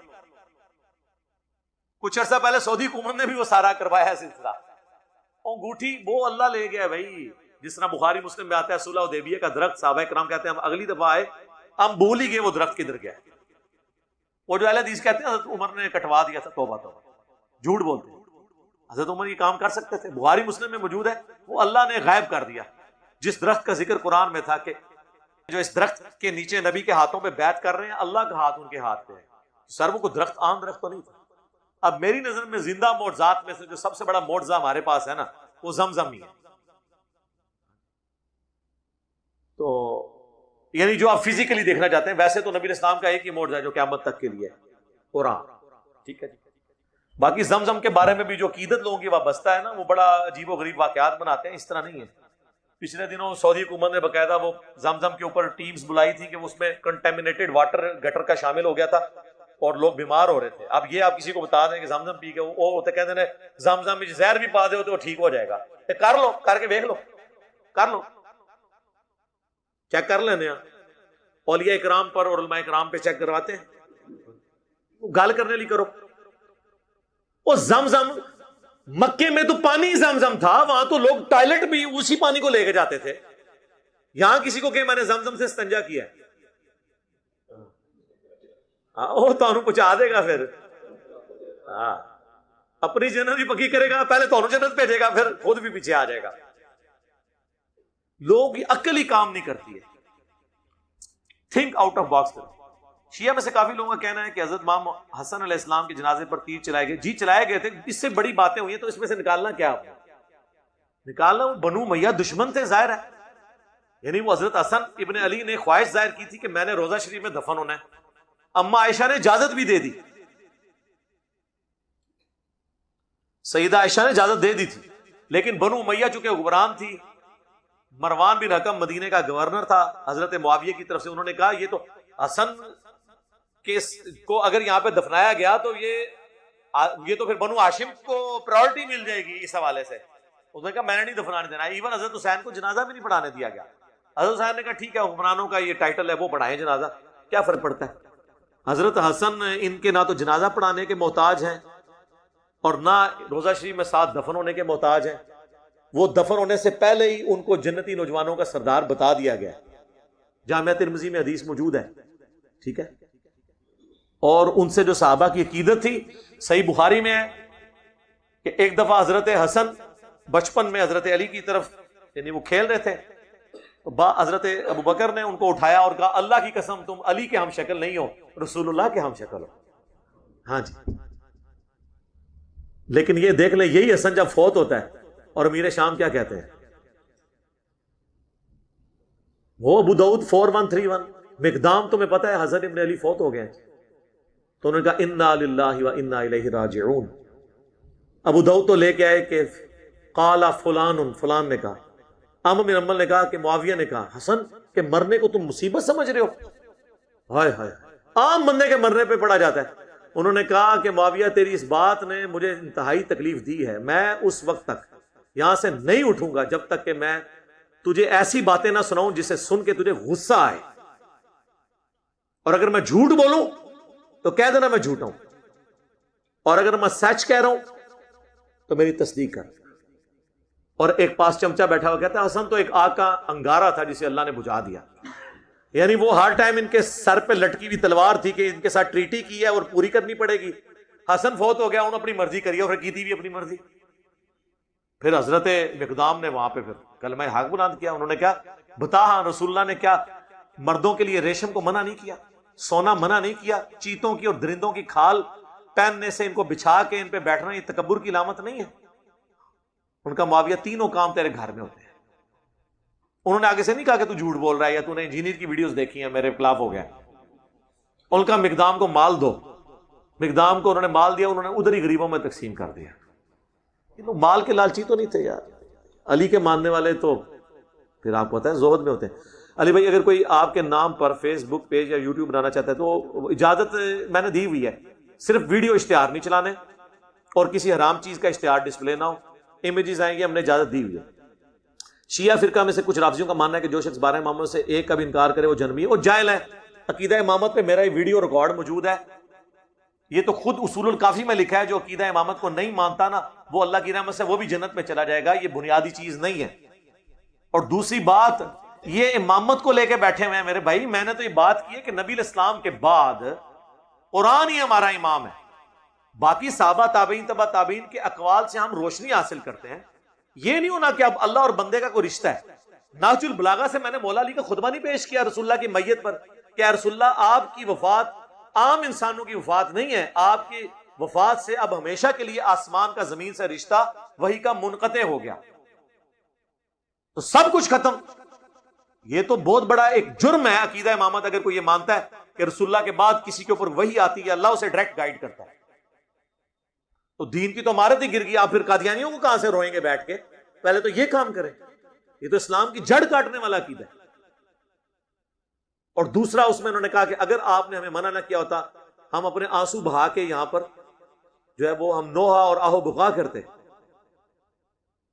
کچھ عرصہ پہلے سعودی حکومت نے بھی وہ سارا کروایا ہے سلسلہ. انگوٹھی وہ اللہ لے گیا بھائی. جس طرح بخاری مسلم میں آتا ہے صلح حدیبیہ کا درخت، صحابہ کرام کہتے ہیں ہم اگلی دفعہ آئے ہم بھول ہی گئے وہ درخت کدھر گیا. وہ جو اہل حدیث کہتے ہیں حضرت عمر نے کٹوا دیا تھا. توبہ توبہ، جھوٹ بولتے ہیں. حضرت عمر یہ کام کر سکتے تھے. بخاری مسلم میں موجود ہے وہ اللہ نے غائب کر دیا. جس درخت کا ذکر قرآن میں تھا کہ جو اس درخت کے نیچے نبی کے ہاتھوں پہ بیعت کر رہے ہیں، اللہ کا ہاتھ ان کے ہاتھ پہ ہے. سر وہ کو درخت عام درخت تو نہیں تھا. اب میری نظر میں زندہ معجزات میں سے جو سب سے بڑا معجزہ ہمارے پاس ہے نا وہ زمزم ہی ہے. تو یعنی جو آپ فزیکلی دیکھنا چاہتے ہیں، ویسے تو نبی اسلام کا ایک ہی معجزہ ہے جو قیامت تک کے لیے ہے، قرآن. ٹھیک ہے جی. باقی زمزم کے بارے میں بھی جو عقیدت لوگوں کی وابستہ ہے نا وہ بڑا عجیب و غریب واقعات بناتے ہیں. اس طرح نہیں ہے. پچھلے دنوں سعودی حکومت نے باقاعدہ وہ زمزم کے اوپر ٹیمز بلائی تھی کہ اس میں کنٹامینیٹڈ واٹر گٹر کا شامل ہو گیا تھا اور لوگ بیمار ہو رہے تھے. اب یہ آپ کسی کو بتا دیں کہ زمزم پی کے وہ ہوتے کہتے ہیں زمزم میں زہر بھی پا دے تو وہ ٹھیک ہو جائے گا. کر لو، کر کے دیکھ لو، کر لو، چیک کر لینے. اولیاء اکرام پر اور علماء اکرام پہ چیک کرواتے ہیں. گال کرنے لی کرو. وہ زمزم مکے میں تو پانی زمزم تھا، وہاں تو لوگ ٹوائلٹ بھی اسی پانی کو لے کے جاتے تھے. یہاں کسی کو کہ میں نے زمزم سے استنجا کیا ہے، وہ تو پہنچا دے گا. پھر اپنی جنت بھی پکی کرے گا، پہلے تو جنت بھیجے گا، پھر خود بھی پیچھے آ جائے گا. لوگ عقل ہی کام نہیں کرتی ہے. تھنک آؤٹ آف باکس کرو. شیعہ میں سے کافی لوگوں کا کہنا ہے کہ حضرت امام حسن علیہ السلام کے جنازے پر تیر چلائے گئے. جی چلائے گئے تھے، اس سے بڑی باتیں ہوئی ہیں، تو اس میں سے نکالنا کیا آپ نے؟ نکالنا وہ بنو امیہ دشمن تھے ظاہر ہے. یعنی وہ حضرت حسن ابن علی نے خواہش ظاہر کی تھی کہ میں نے روزہ شریف میں دفن ہونا ہے. اما عائشہ نے اجازت بھی دے دی، سیدہ عائشہ نے اجازت دے دی تھی. لیکن بنو امیہ چونکہ حکمران تھی، مروان بن حکم مدینے کا گورنر تھا حضرت معاویہ کی طرف سے، انہوں نے کہا یہ تو حسن کو اگر یہاں پہ دفنایا گیا تو یہ تو پھر بنو ہاشم کو پرائورٹی مل جائے گی اس حوالے سے. اس نے کہا میں نے نہیں دفنانے دینا. ایون حضرت حسین کو جنازہ بھی نہیں پڑھانے دیا گیا. حضرت حسین نے کہا ٹھیک ہے حکمرانوں کا یہ ٹائٹل ہے، وہ پڑھائیں جنازہ، کیا فرق پڑتا ہے. حضرت حسن ان کے نہ تو جنازہ پڑھانے کے محتاج ہیں اور نہ روزہ شریف میں ساتھ دفن ہونے کے محتاج ہیں. وہ دفن ہونے سے پہلے ہی ان کو جنتی نوجوانوں کا سردار بتا دیا گیا. جامعہ ترمذی میں حدیث موجود ہے, ٹھیک ہے. اور ان سے جو صحابہ کی عقیدت تھی, صحیح بخاری میں ہے کہ ایک دفعہ حضرت حسن بچپن میں حضرت علی کی طرف, یعنی وہ کھیل رہے تھے, حضرت ابو بکر نے ان کو اٹھایا اور کہا اللہ کی قسم تم علی کے ہم شکل نہیں ہو, رسول اللہ کے ہم شکل ہو. ہاں جی. لیکن یہ دیکھ لیں, یہی حسن جب فوت ہوتا ہے اور امیر شام کیا کہتے ہیں, وہ ابو داؤد 4131 مقدام, تمہیں پتا ہے حسن ابن علی فوت ہو گئے, تو انہوں نے کہا انا للہ و انا الیہ راجعون. ابو داؤد تو لے کے آئے کہ قال فلان, فلان نے کہا, عامر بن عمرو نے کہا کہ معاویہ نے کہا حسن کہ مرنے کو تم مصیبت سمجھ رہے ہو, ہائے ہائے, عام بندے کے مرنے پہ پڑا جاتا ہے. انہوں نے کہا کہ معاویہ تیری اس بات نے مجھے انتہائی تکلیف دی ہے, میں اس وقت تک یہاں سے نہیں اٹھوں گا جب تک کہ میں تجھے ایسی باتیں نہ سناؤں جسے سن کے تجھے غصہ آئے, اور اگر میں جھوٹ بولوں تو کہہ دینا میں جھوٹا ہوں, اور اگر میں سچ کہہ رہا ہوں تو میری تصدیق کر. اور ایک پاس چمچا بیٹھا ہوا کہتا ہے حسن تو ایک آگ کا انگارہ تھا جسے اللہ نے بجھا دیا, یعنی وہ ہر ٹائم ان کے سر پہ لٹکی ہوئی تلوار تھی کہ ان کے ساتھ ٹریٹی کی ہے اور پوری کرنی پڑے گی. حسن فوت ہو گیا, انہوں نے اپنی مرضی کری اور کی تھی بھی اپنی مرضی. پھر حضرت مقدام نے وہاں پہ پھر کلمہ حق بلند کیا. انہوں نے کیا بتا, ہاں رسول اللہ نے کیا مردوں کے لیے ریشم کو منع نہیں کیا, سونا منع نہیں کیا, چیتوں کی اور درندوں کی کھال پہننے سے ان کو بچھا کے ان پہ بیٹھنا یہ تکبر کی علامت نہیں ہے. ان کا معاویہ تینوں کام تیرے گھر میں ہوتے ہیں. انہوں نے آگے سے نہیں کہا کہ تو جھوٹ بول رہا ہے یا تو نے انجینئر کی ویڈیوز دیکھی ہیں میرے خلاف ہو گیا. ان کا مقدام کو مال دو, مقدام کو انہوں نے مال دیا, انہوں نے ادھر ہی غریبوں میں تقسیم کر دیا. مال کے لالچی تو نہیں تھے یار. علی کے ماننے والے تو پھر آپ کو پتا ہے زہد میں ہوتے ہیں. علی بھائی اگر کوئی آپ کے نام پر فیس بک پیج یا یوٹیوب بنانا چاہتا ہے تو اجازت میں نے دی ہوئی ہے, صرف ویڈیو اشتہار نہیں چلانے اور کسی حرام چیز کا اشتہار ڈسپلے نہ ہو. امیجز آئیں گے, ہم نے اجازت دی ہوئی ہے. شیعہ فرقہ میں سے کچھ رافضیوں کا ماننا ہے کہ جو شخص 12 اماموں سے ایک کا بھی انکار کرے وہ جہنمی ہے, وہ جاہل ہے. عقیدہ امامت پہ میرا یہ ویڈیو ریکارڈ موجود ہے, یہ تو خود اصول الکافی میں لکھا ہے. جو عقیدہ امامت کو نہیں مانتا نا وہ اللہ کی رحمت سے وہ بھی جنت میں چلا جائے گا, یہ بنیادی چیز نہیں ہے. اور دوسری بات, یہ امامت کو لے کے بیٹھے ہوئے ہیں میرے بھائی, میں نے تو یہ بات کی ہے کہ نبی علیہ السلام کے بعد قرآن ہی ہمارا امام ہے. باقی صحابہ تابعین تبع تابعین کے اقوال سے ہم روشنی حاصل کرتے ہیں. یہ نہیں ہونا کہ اب اللہ اور بندے کا کوئی رشتہ ہے. نہج البلاغہ سے میں نے مولا علی کا خطبہ نہیں پیش کیا رسول اللہ کی میت پر کہ اے رسول اللہ آپ کی وفات عام انسانوں کی وفات نہیں ہے, آپ کی وفات سے اب ہمیشہ کے لیے آسمان کا زمین سے رشتہ وہی کا منقطع ہو گیا, تو سب کچھ ختم. یہ تو بہت بڑا ایک جرم ہے عقیدہ امامت اگر کوئی یہ مانتا ہے کہ رسول اللہ کے بعد کسی کے اوپر وہی آتی ہے, اللہ اسے ڈائریکٹ گائیڈ کرتا ہے. تو دین کی تو عمارت ہی گر گئی, آپ پھر قادیانیوں کو کہاں سے روئیں گے بیٹھ کے؟ پہلے تو یہ کام کریں. یہ تو اسلام کی جڑ کاٹنے والا عقیدہ ہے. اور دوسرا اس میں انہوں نے کہا کہ اگر آپ نے ہمیں منع نہ کیا ہوتا ہم اپنے آنسو بہا کے یہاں پر جو ہے وہ ہم نوحہ اور آہو بکا کرتے.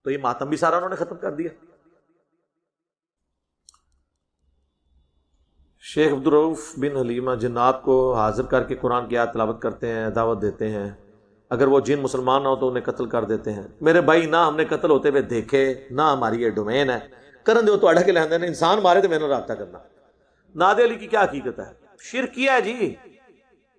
تو یہ ماتم بھی سارا انہوں نے ختم کر دیا. شیخ عبدالرؤف بن حلیمہ جنات کو حاضر کر کے قرآن کی آیت تلاوت کرتے ہیں, دعوت دیتے ہیں. اگر وہ جن مسلمان نہ ہو تو انہیں قتل کر دیتے ہیں. میرے بھائی نہ ہم نے قتل ہوتے ہوئے دیکھے, نہ ہماری یہ ڈومین ہے. کرن دو تو اڑا کے لہندے نے انسان مارے تو میں نے رابطہ کرنا. نادے علی کی کیا حقیقت ہے؟ شرک کیا ہے جی.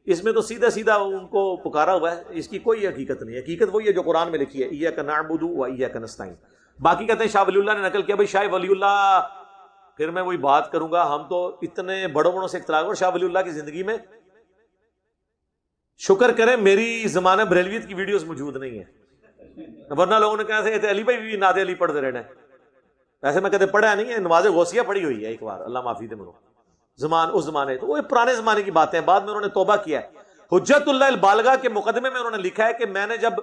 اس میں تو سیدھا سیدھا ان کو پکارا ہوا ہے, اس کی کوئی حقیقت نہیں ہے. حقیقت وہی ہے جو قرآن میں لکھی ہے, ایاک نعبد و ایاک نستعین. باقی کہتے ہیں شاہ ولی اللہ نے نقل کیا. بھائی شاہ ولی اللہ, پھر میں وہی بات کروں گا, ہم تو اتنے بڑوں بڑوں سے اختلاف, اور شاہ ولی اللہ کی زندگی میں شکر کریں میری زمانہ بریلویت کی ویڈیوز موجود نہیں ہیں, ورنہ لوگوں نے کہا تھے علی بھائی بھی نادے علی پڑھتے رہنا ہے. ایسے میں کہتے پڑھا نہیں ہے, نماز غوثیہ پڑھی ہوئی ہے ایک بار, اللہ معافی دے منو اس زمانے, تو وہ پرانے زمانے کی باتیں ہیں. بعد میں انہوں نے توبہ کیا ہے. حجت اللہ البالغہ کے مقدمے میں انہوں نے لکھا ہے کہ میں نے جب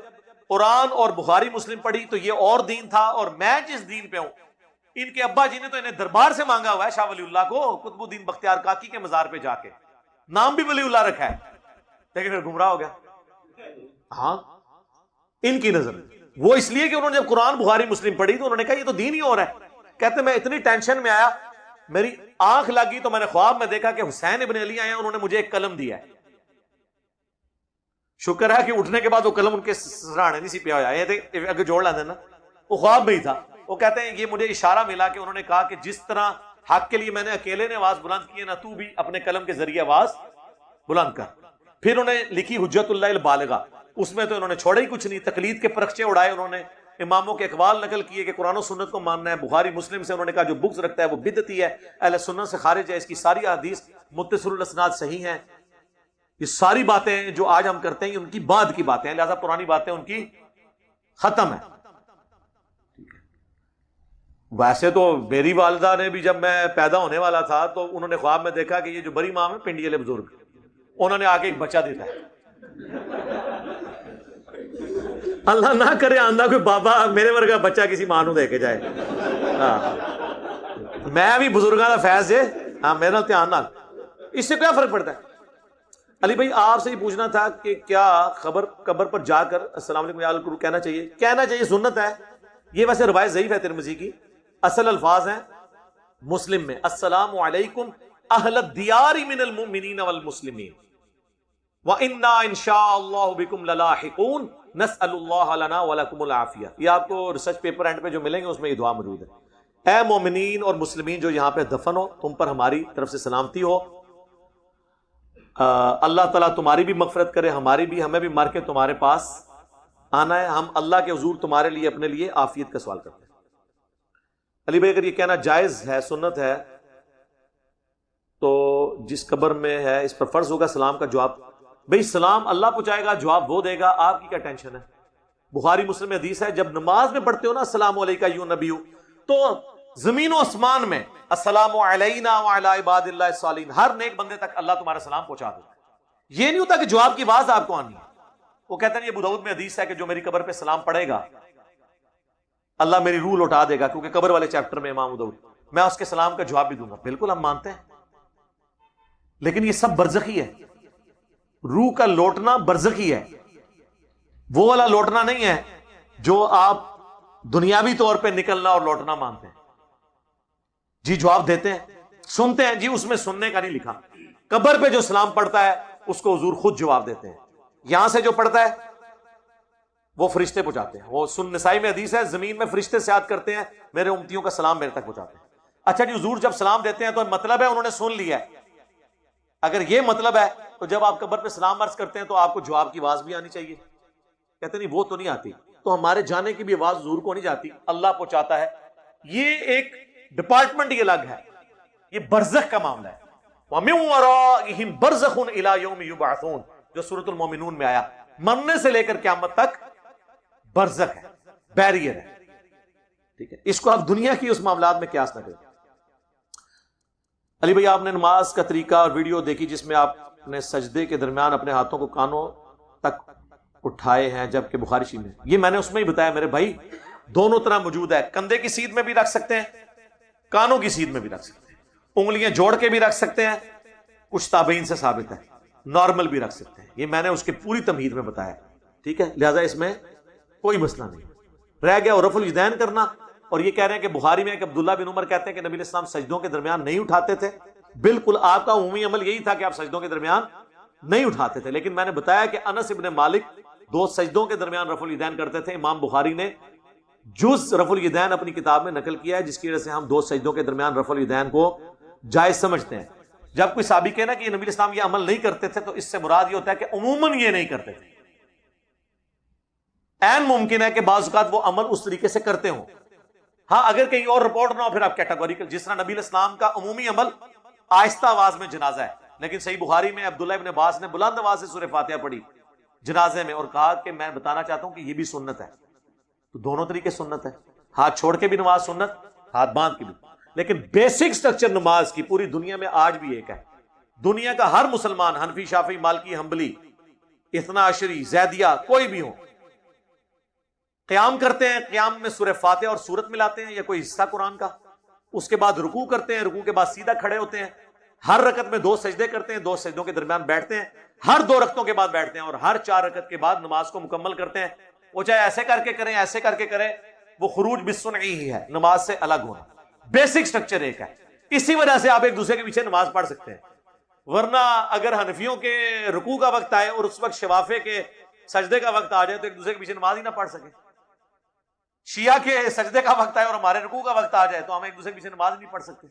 قرآن اور بخاری مسلم پڑھی تو یہ اور دین تھا, اور میں جس دین پہ ہوں ان کے ابا جی نے تو انہیں دربار سے مانگا ہوا ہے شاہ ولی اللہ کو, قطب الدین بختیار کاکی کے مزار پہ جا کے, نام بھی ولی اللہ رکھا ہے, لیکن پھر گمراہ ہو گیا. ہاں ان کی نظر وہ اس لیے کہ انہوں نے جب قرآن بخاری مسلم پڑھی تو انہوں نے کہا یہ تو دین ہی ہو رہا ہے. کہتے میں اتنی ٹینشن میں آیا, میری آنکھ لگی تو میں نے خواب میں دیکھا کہ حسین ابن علی آئے, انہوں نے مجھے ایک قلم دیا ہے. شکر ہے کہ اٹھنے کے بعد وہ قلم ان کے سرانے نہیں سی پیا ہوا ہے, اگر جوڑ لاندے نا وہ خواب میں ہی تھا. وہ کہتے ہیں یہ مجھے اشارہ ملا کہ انہوں نے کہا کہ جس طرح حق کے لیے میں نے اکیلے نے آواز بلند کی ہے نا، تو بھی اپنے قلم کے ذریعے آواز بلند کر. پھر انہوں نے لکھی حجت اللہ البالغہ، اس میں تو انہوں نے چھوڑا ہی کچھ نہیں، تقلید کے پرخچے اڑائے، انہوں نے اماموں کے اقوال نقل کیے کہ قرآن و سنت کو ماننا ہے. بخاری مسلم سے انہوں نے کہا جو بغض رکھتا ہے وہ بدعتی ہے، اہل سنت سے خارج ہے، اس کی ساری احادیث متصل الاسناد صحیح ہیں. یہ ساری باتیں جو آج ہم کرتے ہیں ان کی بعد کی باتیں ہیں، لہذا پرانی باتیں ان کی ختم ہیں. ویسے تو میری والدہ نے بھی جب میں پیدا ہونے والا تھا تو انہوں نے خواب میں دیکھا کہ یہ جو بڑی ماں ہے پنڈی والے بزرگ، انہوں نے آ کے ایک بچہ دیتا ہے. اللہ نہ کرے آندہ کوئی بابا میرے ورگا بچہ کسی ماں نو دے کے جائے. میں بھی بزرگاں دا فیض ہے، ہاں میرا دھیان نال، اس سے کیا فرق پڑتا ہے؟ علی بھائی آپ سے ہی پوچھنا تھا کہ کیا قبر پر جا کر السلام علیکم یا الکرو کہنا چاہیے؟ کہنا چاہیے، سنت ہے. یہ ویسے روایت ضعیف ہے ترمذی کی، اصل الفاظ ہیں مسلم میں السلام علیکم اہل الدیار من المؤمنین والمسلمین وَإِنَّا إِن شَاءَ اللَّهُ بِكُمْ لَلَاحِقُونَ نَسْأَلُ اللَّهَ لَنَا وَلَكُمُ الْعَافِيَةَ. یہ آپ کو ریسرچ پیپر اینڈ پہ جو ملیں گے اس میں یہ دعا موجود ہے. اے مومنین اور مسلمین جو یہاں پہ دفن ہو، تم پر ہماری طرف سے سلامتی ہو. اللہ تعالیٰ تمہاری بھی مغفرت کرے، ہماری بھی، ہمیں بھی مر کے تمہارے پاس آنا ہے. ہم اللہ کے حضور تمہارے لیے اپنے لیے عافیت کا سوال کرتے ہیں. علی بھائی اگر یہ کہنا جائز ہے، سنت ہے، تو جس قبر میں ہے اس پر فرض ہوگا سلام کا جواب. بھئی سلام اللہ پہنچائے گا، جواب وہ دے گا، آپ کی کیا ٹینشن ہے؟ بخاری مسلم میں حدیث ہے جب نماز میں پڑھتے ہو نا السلام علیکہ ایھا النبی، تو زمین و آسمان میں السلام علینا وعلی عباد اللہ الصالحین، ہر نیک بندے تک اللہ تمہارا سلام پہنچا دیتا ہے. یہ نہیں ہوتا کہ جواب کی آواز آپ کو آنی ہے. وہ کہتے ہیں یہ ابو داؤد میں حدیث ہے کہ جو میری قبر پہ سلام پڑھے گا اللہ میری روح لوٹا دے گا، کیونکہ قبر والے چیپٹر میں امام ابو داؤد، میں اس کے سلام کا جواب بھی دوں گا. بالکل ہم مانتے ہیں، لیکن یہ سب برزخی ہے. روح کا لوٹنا برزخی ہے، وہ والا لوٹنا نہیں ہے جو آپ دنیاوی طور پہ نکلنا اور لوٹنا مانتے ہیں. جی جواب دیتے ہیں، سنتے ہیں، جی اس میں سننے کا نہیں لکھا. قبر پہ جو سلام پڑھتا ہے اس کو حضور خود جواب دیتے ہیں. یہاں سے جو پڑھتا ہے وہ فرشتے پہنچاتے ہیں. وہ سن نسائی میں حدیث ہے زمین میں فرشتے سیاحت کرتے ہیں، میرے امتیوں کا سلام میرے تک پہنچاتے ہیں. اچھا جی حضور جب سلام دیتے ہیں تو مطلب ہے انہوں نے سن لیا ہے. اگر یہ مطلب ہے تو جب آپ قبر پہ سلام عرض کرتے ہیں تو آپ کو جواب کی آواز بھی آنی چاہیے. کہتے نہیں وہ تو نہیں آتی، تو ہمارے جانے کی بھی آواز حضور کو نہیں جاتی، اللہ پہنچاتا ہے. یہ ایک ڈپارٹمنٹ ہی الگ ہے، یہ برزخ کا معاملہ ہے. وَمِن وَرَائِهِمْ بَرْزَخٌ إِلَىٰ يَوْمِ يُبْعَثُونَ جو سورۃ المومنون میں آیا. مرنے سے لے کر قیامت تک برزخ ہے، بیریئر ہے. ٹھیک ہے، اس کو آپ دنیا کی اس معاملات میں قیاس نہ کریں. علی بھائی آپ نے نماز کا طریقہ اور ویڈیو دیکھی جس میں آپ نے سجدے کے درمیان اپنے ہاتھوں کو کانوں تک اٹھائے ہیں جبکہ بخاری شریف میں، یہ میں نے اس میں ہی بتایا میرے بھائی دونوں طرح موجود ہے. کندھے کی سیدھ میں بھی رکھ سکتے ہیں، کانوں کی سیدھ میں بھی رکھ سکتے ہیں، انگلیاں جوڑ کے بھی رکھ سکتے ہیں، کچھ تابعین سے ثابت ہے، نارمل بھی رکھ سکتے ہیں. یہ میں نے اس کی پوری تمہید میں بتایا. ٹھیک ہے، لہذا اس میں کوئی مسئلہ نہیں رہ گیا. اور رفع الیدین کرنا، اور یہ کہہ رہے ہیں کہ بخاری میں کہ عبداللہ بن عمر کہتے ہیں کہ نبی علیہ السلام سجدوں کے درمیان نہیں اٹھاتے تھے. بالکل آپ کا عمومی عمل یہی تھا کہ آپ سجدوں کے درمیان نہیں اٹھاتے تھے، لیکن میں نے بتایا کہ انس ابن مالک 2 سجدوں کے درمیان رفع الیدین کرتے تھے. امام بخاری نے جز رفع الیدین اپنی کتاب میں نقل کیا ہے، جس کی وجہ سے ہم 2 سجدوں کے درمیان رفع الیدین کو جائز سمجھتے ہیں. جب کوئی صحابی کہنا کہ یہ نبی علیہ السلام یہ عمل نہیں کرتے تھے تو اس سے مراد یہ ہوتا ہے کہ عموماً یہ نہیں کرتے تھے. عین ممکن ہے کہ بعض اوقات وہ عمل اس طریقے سے کرتے ہوں. ہاں اگر کہیں اور رپورٹ نہ ہو پھر آپ کیٹاگوریکل، جس طرح نبی علیہ السلام کا عمومی عمل آہستہ آواز میں جنازہ ہے، لیکن صحیح بخاری میں عبداللہ ابن عباس نے بلند آواز سے سورہ فاتحہ پڑھی جنازے میں اور کہا کہ میں بتانا چاہتا ہوں کہ یہ بھی سنت ہے. تو دونوں طریقے سنت ہے، ہاتھ چھوڑ کے بھی نماز سنت، ہاتھ باندھ کے بھی. لیکن بیسک سٹرکچر نماز کی پوری دنیا میں آج بھی ایک ہے. دنیا کا ہر مسلمان، حنفی، شافعی، مالکی، حنبلی، اثنا عشری، زیدیہ، کوئی بھی ہو، قیام کرتے ہیں، قیام میں سورہ فاتحہ اور سورت ملاتے ہیں یا کوئی حصہ قرآن کا، اس کے بعد رکوع کرتے ہیں، رکوع کے بعد سیدھا کھڑے ہوتے ہیں، ہر رکعت میں 2 سجدے کرتے ہیں، 2 سجدوں کے درمیان بیٹھتے ہیں، ہر 2 رکعتوں کے بعد بیٹھتے ہیں، اور ہر 4 رکعت کے بعد نماز کو مکمل کرتے ہیں. وہ چاہے ایسے کر کے کریں ایسے کر کے کریں، وہ خروج بالسنعی ہی ہے، نماز سے الگ ہونا. بیسک سٹرکچر ایک ہے. اسی وجہ سے آپ ایک دوسرے کے پیچھے نماز پڑھ سکتے ہیں، ورنہ اگر حنفیوں کے رکوع کا وقت آئے اور اس وقت شوافے کے سجدے کا وقت آ جائے تو ایک دوسرے کے پیچھے نماز ہی نہ پڑھ سکے. شیعہ کے سجدے کا وقت آئے اور ہمارے رکوع کا وقت آ جائے تو ہم ایک دوسرے کے پیچھے نماز نہیں پڑھ سکتے.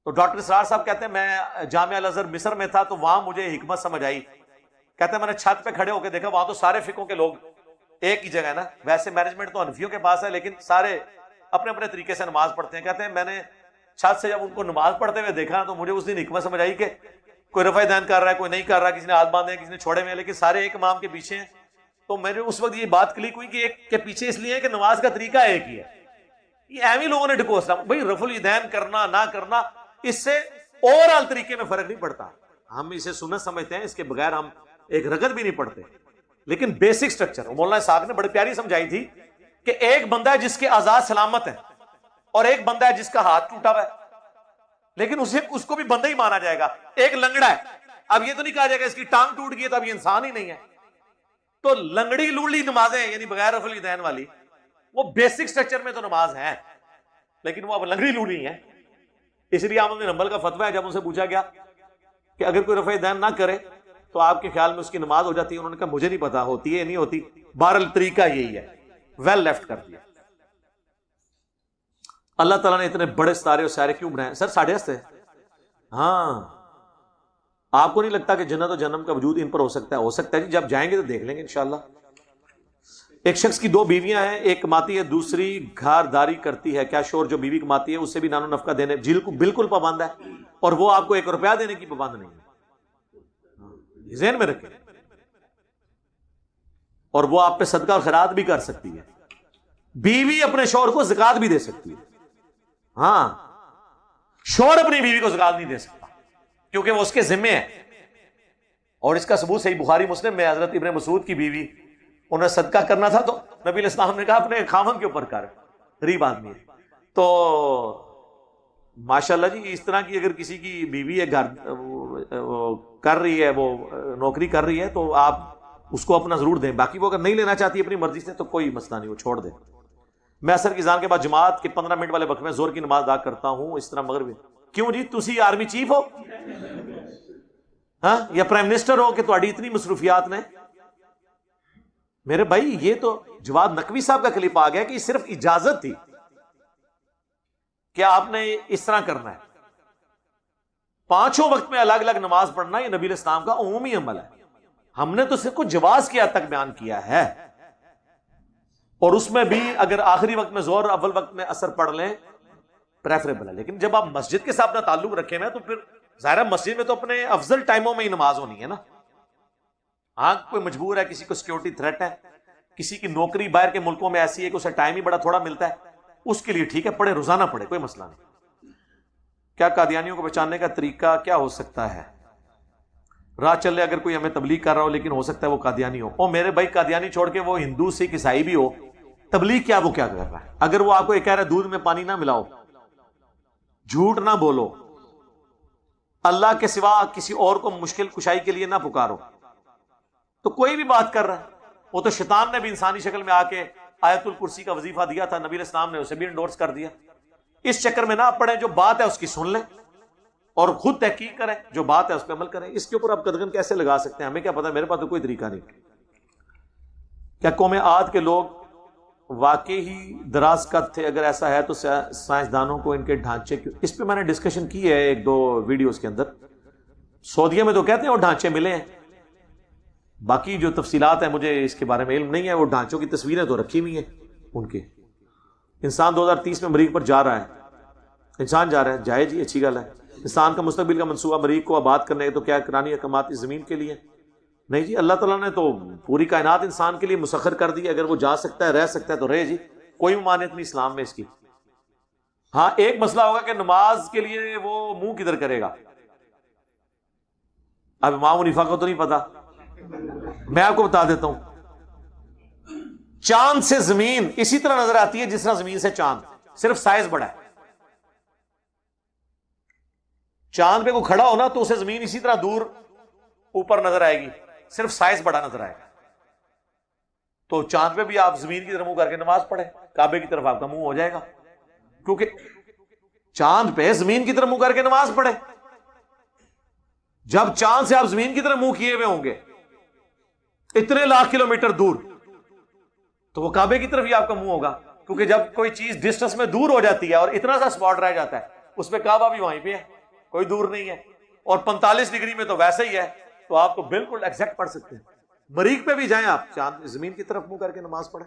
تو ڈاکٹر اسرار صاحب کہتے ہیں میں جامعہ الازہر مصر میں تھا تو وہاں مجھے حکمت سمجھ آئی. کہتے ہیں میں نے چھت پہ کھڑے ہو کے دیکھا وہاں تو سارے فقہوں کے لوگ ایک ہی جگہ ہے نا. ویسے مینجمنٹ تو حنفیوں کے پاس ہے لیکن سارے اپنے اپنے طریقے سے نماز پڑھتے ہیں. کہتے ہیں میں نے چھت سے جب ان کو نماز پڑھتے ہوئے دیکھا تو مجھے اس دن حکمت سمجھ آئی کہ کوئی رفع دین کر رہا ہے, کوئی نہیں کر رہا, کسی نے ہاتھ باندھے ہیں, کسی نے چھوڑے ہوئے ہیں, لیکن سارے ایک امام کے پیچھے ہیں. تو میرے اس وقت یہ بات کلک ہوئی کہ ایک کے پیچھے اس لیے ہے کہ نماز کا طریقہ ایک ہی ہے. یہ ایویں لوگوں نے ڈکوسا بھائی رفع الیدین کرنا نہ کرنا اس سے اوور آل طریقے میں فرق نہیں پڑتا. ہم اسے سنت سمجھتے ہیں, اس کے بغیر ہم ایک رکعت بھی نہیں پڑھتے. لیکن بیسک سٹرکچر مولانا صاحب نے بڑی پیاری سمجھائی تھی کہ ایک بندہ ہے جس کے اعضاء سلامت ہیں اور ایک بندہ ہے جس کا ہاتھ ٹوٹا ہوا ہے, لیکن اس کو بھی بندہ ہی مانا جائے گا. ایک لنگڑا ہے, اب یہ تو نہیں کہا جائے گا اس کی ٹانگ ٹوٹ گئی ہے تو اب یہ انسان ہی نہیں ہے. تو لنگڑی لوڑی نمازیں یعنی بغیر رفع الیدین والی وہ بیسک سٹرکچر میں تو نماز ہے لیکن وہ اب لنگڑی لوڑی ہیں. اس لیے احمد بن حنبل کا فتویٰ ہے جب ان سے پوچھا گیا کہ اگر کوئی رفع الیدین نہ کرے تو آپ کے خیال میں اس کی نماز ہو جاتی ہے, انہوں نے کہا مجھے نہیں پتا ہوتی ہے یا نہیں ہوتی, بہرحال طریقہ یہی ہے. ویل لیفٹ کر دیا. اللہ تعالیٰ نے اتنے بڑے ستارے اور سیارے کیوں بنائے سر؟ ساڑھے ہستے. ہاں آپ کو نہیں لگتا کہ جنت و جہنم کا وجود ان پر ہو سکتا ہے؟ ہو سکتا ہے جی, جب جائیں گے تو دیکھ لیں گے انشاءاللہ. ایک شخص کی 2 بیویاں ہیں, ایک کماتی ہے دوسری گھرداری کرتی ہے, کیا شوہر جو بیوی کماتی ہے اس سے بھی نان و نفقہ دینے بالکل پابند ہے اور وہ آپ کو 1 روپیہ دینے کی پابند نہیں ہے؟ ذہن میں رکھیں. اور وہ آپ پہ صدقہ اور خیرات بھی کر سکتی ہے. بیوی اپنے شوہر کو زکات بھی دے سکتی ہے. ہاں شوہر اپنی بیوی کو زکات نہیں دے سکتا کیونکہ وہ اس کے ذمے ہے. اور اس کا ثبوت صحیح بخاری مسلم میں حضرت ابن مسعود کی بیوی, انہیں صدقہ کرنا تھا تو نبی علیہ السلام نے کہا اپنے خاوند کے اوپر کر, غریب آدمی ہے. تو ماشاءاللہ جی اس طرح کی اگر کسی کی بیوی ہے گھر کر رہی ہے, وہ نوکری کر رہی ہے تو آپ اس کو اپنا ضرور دیں. باقی وہ اگر نہیں لینا چاہتی اپنی مرضی سے تو کوئی مسئلہ نہیں, وہ چھوڑ دیں. میں عصر کی اذان کے بعد جماعت کے 15 منٹ والے وقت میں زور کی نماز ادا کرتا ہوں, اس طرح مغرب. کیوں جی تسی آرمی چیف ہو ہاں یا پرائم منسٹر ہو کہ تہاڈی اتنی مصروفیات نے؟ میرے بھائی یہ تو جواد نقوی صاحب کا کلپ آ گیا کہ یہ صرف اجازت تھی کہ آپ نے اس طرح کرنا ہے. 5 وقت میں الگ الگ نماز پڑھنا یہ نبی علیہ السلام کا عمومی عمل ہے. ہم نے تو صرف کچھ جواز کی حد تک بیان کیا ہے, اور اس میں بھی اگر آخری وقت میں ظہر اول وقت میں عصر پڑھ لیں پریفریبل ہے. لیکن جب آپ مسجد کے ساتھ اپنا تعلق رکھے ہوئے تو پھر ظاہر مسجد میں تو اپنے افضل ٹائموں میں ہی نماز ہونی ہے نا. ہاں کوئی مجبور ہے, کسی کو سیکورٹی تھریٹ ہے, کسی کی نوکری باہر کے ملکوں میں ایسی ہے کہ اسے ٹائم ہی بڑا تھوڑا ملتا ہے, اس کے لیے ٹھیک ہے پڑھے, روزانہ پڑھے, کوئی مسئلہ نہیں. کیا قادیانیوں کو پہچاننے کا طریقہ کیا ہو سکتا ہے؟ راہ چلے اگر کوئی ہمیں تبلیغ کر رہا ہو لیکن ہو سکتا ہے وہ قادیانی ہو. او میرے بھائی قادیانی چھوڑ کے وہ ہندو سکھ عیسائی بھی ہو, تبلیغ کیا وہ کیا کر رہا ہے؟ اگر وہ آپ کو یہ کہہ رہا ہے دودھ میں پانی نہ ملاؤ, جھوٹ نہ بولو, اللہ کے سوا کسی اور کو مشکل کشائی کے لیے نہ پکارو, تو کوئی بھی بات کر رہا ہے. وہ تو شیطان نے بھی انسانی شکل میں آ کے آیت الکرسی کا وظیفہ دیا تھا, نبی علیہ السلام نے اسے بھی انڈورس کر دیا. اس چکر میں نہ پڑھیں, جو بات ہے اس کی سن لیں اور خود تحقیق کریں, جو بات ہے اس پہ عمل کریں. اس کے اوپر آپ قدغن کیسے لگا سکتے ہیں؟ ہمیں کیا پتا, میرے پاس تو کوئی طریقہ نہیں. کیا قوم عاد کے لوگ واقعی ہی دراز قد تھے؟ اگر ایسا ہے تو سائنسدانوں کو ان کے ڈھانچے کی, اس پہ میں نے ڈسکشن کی ہے 1-2 ویڈیوز کے اندر. سعودیہ میں تو کہتے ہیں وہ ڈھانچے ملے ہیں, باقی جو تفصیلات ہیں مجھے اس کے بارے میں علم نہیں ہے. وہ ڈھانچوں کی تصویریں تو رکھی ہوئی ہیں ان کے. انسان 2030 میں مریخ پر جا رہا ہے, انسان جا رہا ہے, جائے جی اچھی گل ہے. انسان کا مستقبل کا منصوبہ مریخ کو آباد کرنے تو کیا کرانی اقامات اس زمین کے لیے؟ نہیں جی, اللہ تعالیٰ نے تو پوری کائنات انسان کے لیے مسخر کر دی. اگر وہ جا سکتا ہے رہ سکتا ہے تو رہے جی, کوئی ممانعت نہیں اسلام میں اس کی. ہاں ایک مسئلہ ہوگا کہ نماز کے لیے وہ منہ کدھر کرے گا. اب امام حنیفہ کو تو نہیں پتا, میں آپ کو بتا دیتا ہوں. چاند سے زمین اسی طرح نظر آتی ہے جس طرح زمین سے چاند, صرف سائز بڑا ہے. چاند پہ کو کھڑا ہونا تو اسے زمین اسی طرح دور اوپر نظر آئے گی, صرف سائز بڑا نظر آئے گا. تو چاند پہ بھی آپ زمین کی طرف منہ کر کے نماز پڑھیں, کعبے کی طرف آپ کا منہ ہو جائے گا, کیونکہ چاند پہ زمین کی طرف منہ کر کے نماز پڑھیں. جب چاند سے آپ زمین کی طرف منہ کیے ہوئے ہوں گے اتنے لاکھ کلومیٹر دور, تو وہ کعبے کی طرف ہی آپ کا منہ ہوگا، کیونکہ جب کوئی چیز ڈسٹنس میں دور ہو جاتی ہے اور اتنا سا اسپاٹ رہ جاتا ہے، اس پہ کعبہ بھی وہیں پہ ہے، کوئی دور نہیں ہے، اور 45 ڈگری میں تو ویسے ہی ہے، تو آپ تو بالکل ایگزیکٹ پڑھ سکتے ہیں۔ مریخ پہ بھی جائیں آپ، چاند زمین کی طرف منہ کر کے نماز پڑھیں۔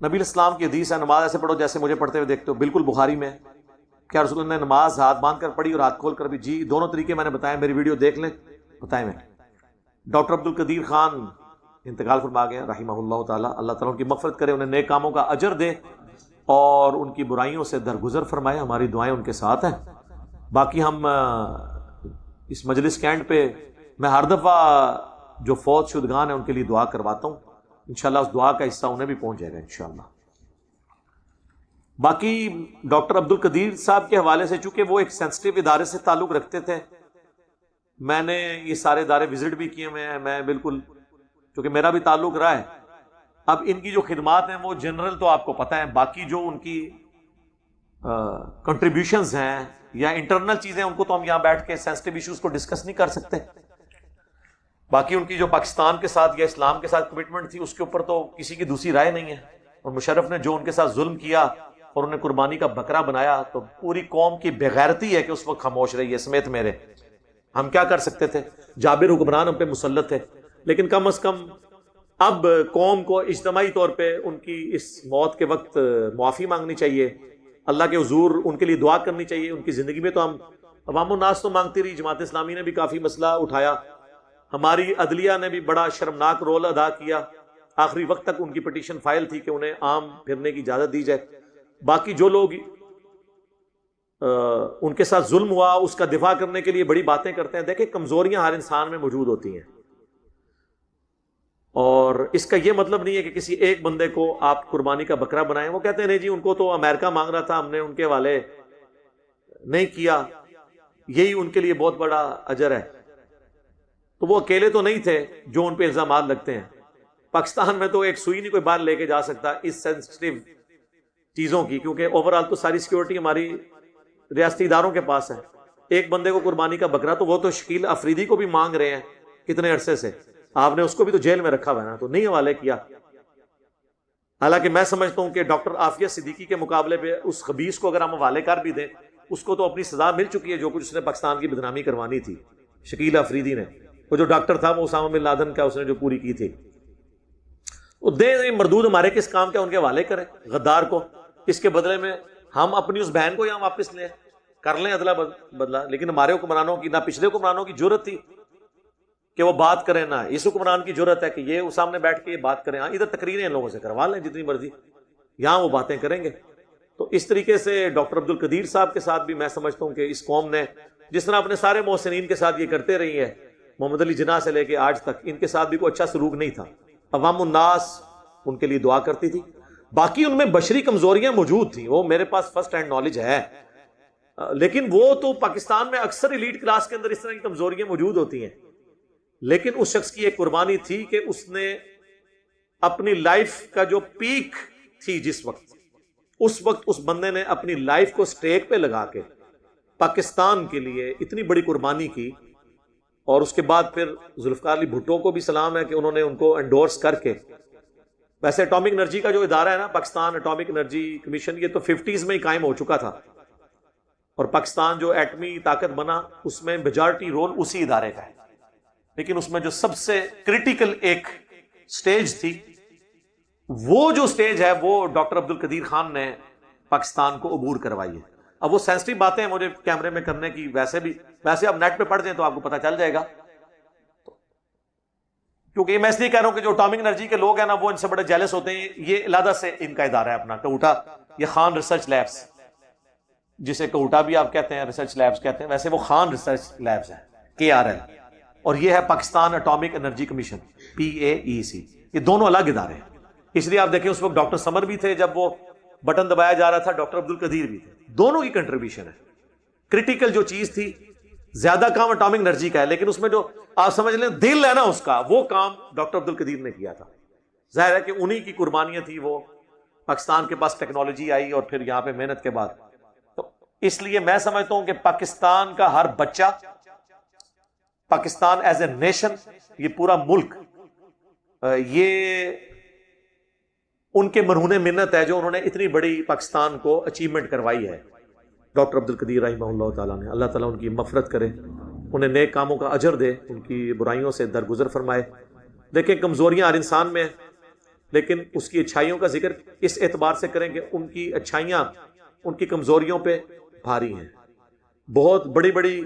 نبی الاسلام کی حدیث ہے، نماز ایسے پڑھو جیسے مجھے پڑھتے ہوئے دیکھتے ہو، بالکل بخاری میں۔ کیا رسول اللہ نے نماز ہاتھ باندھ کر پڑھی اور ہاتھ کھول کر بھی؟ جی، دونوں طریقے میں نے بتائے، میری ویڈیو دیکھ لیں، بتائیں میں۔ ڈاکٹر عبد القدیر خان انتقال فرما گئے رحمہ اللہ تعالیٰ، اللہ تعالیٰ ان کی مغفرت کرے، انہیں نیک کاموں کا اجر دے اور ان کی برائیوں سے درگزر فرمائے، ہماری دعائیں ان کے ساتھ ہیں۔ باقی ہم اس مجلس کے اینڈ پہ میں ہر دفعہ جو فوت شدگان ہیں ان کے لیے دعا کرواتا ہوں، انشاءاللہ اس دعا کا حصہ انہیں بھی پہنچ جائے گا انشاءاللہ۔ باقی ڈاکٹر عبد القدیر صاحب کے حوالے سے، چونکہ وہ ایک سینسٹیو ادارے سے تعلق رکھتے تھے، میں نے یہ سارے ادارے وزٹ بھی کیے ہوئے ہیں، میں بالکل چونکہ میرا بھی تعلق رہا ہے۔ اب ان کی جو خدمات ہیں وہ جنرل تو آپ کو پتہ ہے، باقی جو ان کی کنٹریبیوشنز ہیں یا انٹرنل چیزیں، ان کو تو ہم یہاں بیٹھ کے سینسٹیو ایشوز کو ڈسکس نہیں کر سکتے۔ باقی ان کی جو پاکستان کے ساتھ یا اسلام کے ساتھ کمٹمنٹ تھی، اس کے اوپر تو کسی کی دوسری رائے نہیں ہے، اور مشرف نے جو ان کے ساتھ ظلم کیا اور انہیں قربانی کا بکرا بنایا، تو پوری قوم کی بغیرتی ہے کہ اس وقت خاموش رہی ہے، سمیت میرے۔ ہم کیا کر سکتے تھے؟ جابر حکمران ہم پہ مسلط تھے، لیکن کم از کم اب قوم کو اجتماعی طور پہ ان کی اس موت کے وقت معافی مانگنی چاہیے، اللہ کے حضور ان کے لیے دعا کرنی چاہیے۔ ان کی زندگی میں تو ہم عوام الناس تو مانگتی رہی، جماعت اسلامی نے بھی کافی مسئلہ اٹھایا، ہماری عدلیہ نے بھی بڑا شرمناک رول ادا کیا، آخری وقت تک ان کی پٹیشن فائل تھی کہ انہیں عام پھرنے کی اجازت دی جائے۔ باقی جو لوگ ان کے ساتھ ظلم ہوا اس کا دفاع کرنے کے لیے بڑی باتیں کرتے ہیں، دیکھیں کمزوریاں ہر انسان میں موجود ہوتی ہیں، اور اس کا یہ مطلب نہیں ہے کہ کسی ایک بندے کو آپ قربانی کا بکرا بنائیں۔ وہ کہتے ہیں نہیں جی، ان کو تو امریکہ مانگ رہا تھا، ہم نے ان کے حوالے نہیں کیا، یہی ان کے لیے بہت بڑا اجر ہے۔ تو وہ اکیلے تو نہیں تھے جو ان پہ الزامات لگتے ہیں، پاکستان میں تو ایک سوئی نہیں کوئی باہر لے کے جا سکتا اس سینسٹیو چیزوں کی، کیونکہ اوورآل تو ساری سیکیورٹی ہماری ریاستی اداروں کے پاس ہے۔ ایک بندے کو قربانی کا بکرا تو وہ تو شکیل افریدی کو بھی مانگ رہے ہیں کتنے عرصے سے، آپ نے اس کو بھی تو جیل میں رکھا ہوا ہے نا، تو نہیں حوالے کیا۔ حالانکہ میں سمجھتا ہوں کہ ڈاکٹر عافیہ صدیقی کے مقابلے پہ اس خبیث کو اگر ہم حوالے کر بھی دیں، اس کو تو اپنی سزا مل چکی ہے، جو کچھ اس نے پاکستان کی بدنامی کروانی تھی شکیل افریدی نے۔ وہ جو ڈاکٹر تھا وہ اسامہ بن لادن کا اس نے جو پوری کی تھی، وہ دے مردود ہمارے کس کام کے، ان کے حوالے کریں غدار کو، اس کے بدلے میں ہم اپنی اس بہن کو یہاں واپس لیں، کر لیں ادلا بدلہ۔ لیکن ہمارے حکمرانوں کی، نہ پچھلے حکمرانوں کی جرت تھی کہ وہ بات کریں، نہ اس حکمران کی جرت ہے کہ یہ سامنے بیٹھ کے یہ بات کریں۔ ہاں ادھر تقریریں ان لوگوں سے کروا لیں جتنی مرضی، یہاں وہ باتیں کریں گے۔ تو اس طریقے سے ڈاکٹر عبد القدیر صاحب کے ساتھ بھی میں سمجھتا ہوں کہ اس قوم نے جس طرح اپنے سارے محسنین کے ساتھ یہ کرتے رہی ہے، محمد علی جناح سے لے کے آج تک، ان کے ساتھ بھی کوئی اچھا سلوک نہیں تھا۔ عوام الناس ان کے لیے دعا کرتی تھی، باقی ان میں بشری کمزوریاں موجود تھیں، وہ میرے پاس فرسٹ ہینڈ نالج ہے، لیکن وہ تو پاکستان میں اکثر ایلیٹ کلاس کے اندر اس طرح کی کمزوریاں موجود ہوتی ہیں۔ لیکن اس شخص کی ایک قربانی تھی کہ اس نے اپنی لائف کا جو پیک تھی جس وقت، اس وقت اس بندے نے اپنی لائف کو سٹیک پہ لگا کے پاکستان کے لیے اتنی بڑی قربانی کی۔ اور اس کے بعد پھر ذوالفقار علی بھٹو کو بھی سلام ہے کہ انہوں نے ان کو انڈورس کر کے، ویسے اٹامک انرجی کا جو ادارہ ہے نا، پاکستان اٹامک انرجی کمیشن، یہ تو 50s میں ہی قائم ہو چکا تھا، اور پاکستان جو ایٹمی طاقت بنا اس میں میجارٹی رول اسی ادارے کا ہے، لیکن اس میں جو سب سے کریٹیکل ایک سٹیج تھی، وہ جو سٹیج ہے وہ ڈاکٹر عبد القدیر خان نے پاکستان کو عبور کروائی ہے۔ اب وہ سینسٹیو باتیں مجھے کیمرے میں کرنے کی ویسے اب نیٹ پہ پڑھ دیں تو آپ کو پتہ چل جائے گا، کیونکہ میں اس لیے کہہ رہا ہوں کہ جو اٹامک انرجی کے لوگ ہیں نا، وہ ان سے بڑے جیلس ہوتے ہیں۔ یہ علیحدہ سے ان کا ادارہ ہے اپنا کوٹا، یہ خان ریسرچ لیبس، جسے کوٹا بھی آپ کہتے ہیں، ریسرچ لیبس کہتے ہیں، ویسے وہ خان ریسرچ لیبس ہے، KRL، اور یہ ہے Pakistan atomic energy commission, PAEC، یہ دونوں الگ ادارے ہیں۔ اس لیے آپ دیکھیں اس وقت ڈاکٹر سمر بھی تھے جب وہ بٹن دبایا جا رہا تھا، ڈاکٹر عبد القدیر بھی تھے، دونوں کی کنٹریبیوشن ہے۔ کریٹیکل جو چیز تھی، زیادہ کام اٹامک انرجی کا ہے، لیکن اس میں جو آپ سمجھ لیں دل ہے نا اس کا، وہ کام ڈاکٹر عبد القدیر نے کیا تھا۔ ظاہر ہے کہ انہی کی قربانیاں تھی، وہ پاکستان کے پاس ٹیکنالوجی آئی اور پھر یہاں پہ محنت کے بعد، تو اس لیے میں سمجھتا ہوں کہ پاکستان کا ہر بچہ، پاکستان ایز اے نیشن، یہ پورا ملک، یہ ان کے مرہون منت ہے جو انہوں نے اتنی بڑی پاکستان کو اچیومنٹ کروائی ہے، ڈاکٹر عبد القدیر رحمہ اللہ تعالیٰ نے. اللہ تعالیٰ ان کی مغفرت کرے، انہیں نیک کاموں کا اجر دے، ان کی برائیوں سے درگزر فرمائے. دیکھیں کمزوریاں ہر انسان میں ہیں، لیکن اس کی اچھائیوں کا ذکر اس اعتبار سے کریں کہ ان کی اچھائیاں ان کی کمزوریوں پہ بھاری ہیں. بہت بڑی بڑی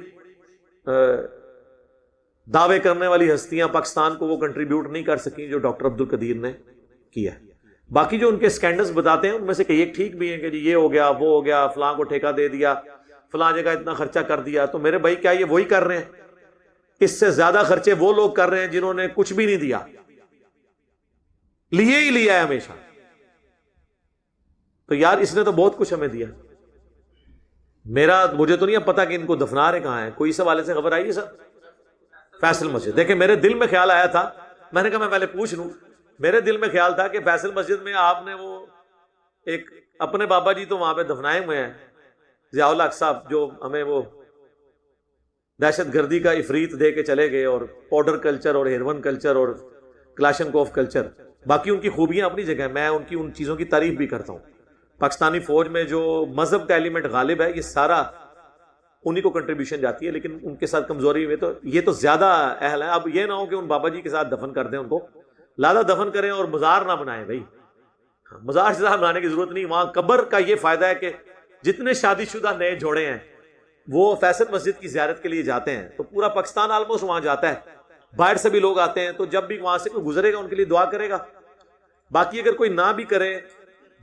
دعوے کرنے والی ہستیاں پاکستان کو وہ کنٹریبیوٹ نہیں کر سکیں جو ڈاکٹر عبد القدیر نے کیا. باقی جو ان کے سکینڈلز بتاتے ہیں ان میں سے کئی ایک ٹھیک بھی ہیں کہ جی یہ ہو گیا وہ ہو گیا، فلاں کو ٹھیکہ دے دیا، فلاں جگہ اتنا خرچہ کر دیا. تو میرے بھائی کیا یہ وہی کر رہے ہیں؟ اس سے زیادہ خرچے وہ لوگ کر رہے ہیں جنہوں نے کچھ بھی نہیں دیا، لیے ہی لیا ہے ہمیشہ. تو یار اس نے تو بہت کچھ ہمیں دیا. مجھے تو نہیں اب پتا کہ ان کو دفنا رہے کہاں ہیں. کوئی اس حوالے سے خبر آئی ہے سر؟ فیصل مسجد. دیکھیں میرے دل میں خیال آیا تھا، میں نے کہا میں پہلے پوچھ لوں. میرے دل میں خیال تھا کہ فیصل مسجد میں آپ نے وہ ایک اپنے بابا جی تو وہاں پہ دفنائے ہوئے ہیں، ضیاء الحق صاحب، جو ہمیں وہ دہشت گردی کا افریت دے کے چلے گئے، اور پاؤڈر کلچر اور ہیروئن کلچر اور کلاشنکوف کلچر. باقی ان کی خوبیاں اپنی جگہ، میں ان کی ان چیزوں کی تعریف بھی کرتا ہوں. پاکستانی فوج میں جو مذہب کا ایلیمنٹ غالب ہے یہ سارا انہی کو کنٹریبیوشن جاتی ہے، لیکن ان کے ساتھ کمزوری ہوئی تو یہ تو زیادہ اہل ہے. اب یہ نہ ہو کہ ان بابا جی کے ساتھ دفن کر دیں، ان کو لادہ دفن کریں اور مزار نہ بنائیں. بھائی مزار سے بنانے کی ضرورت نہیں. وہاں قبر کا یہ فائدہ ہے کہ جتنے شادی شدہ نئے جوڑے ہیں وہ فیصل مسجد کی زیارت کے لیے جاتے ہیں، تو پورا پاکستان آلموسٹ وہاں جاتا ہے، باہر سے بھی لوگ آتے ہیں. تو جب بھی وہاں سے کوئی گزرے گا ان کے لیے دعا کرے گا. باقی اگر کوئی نہ بھی کرے،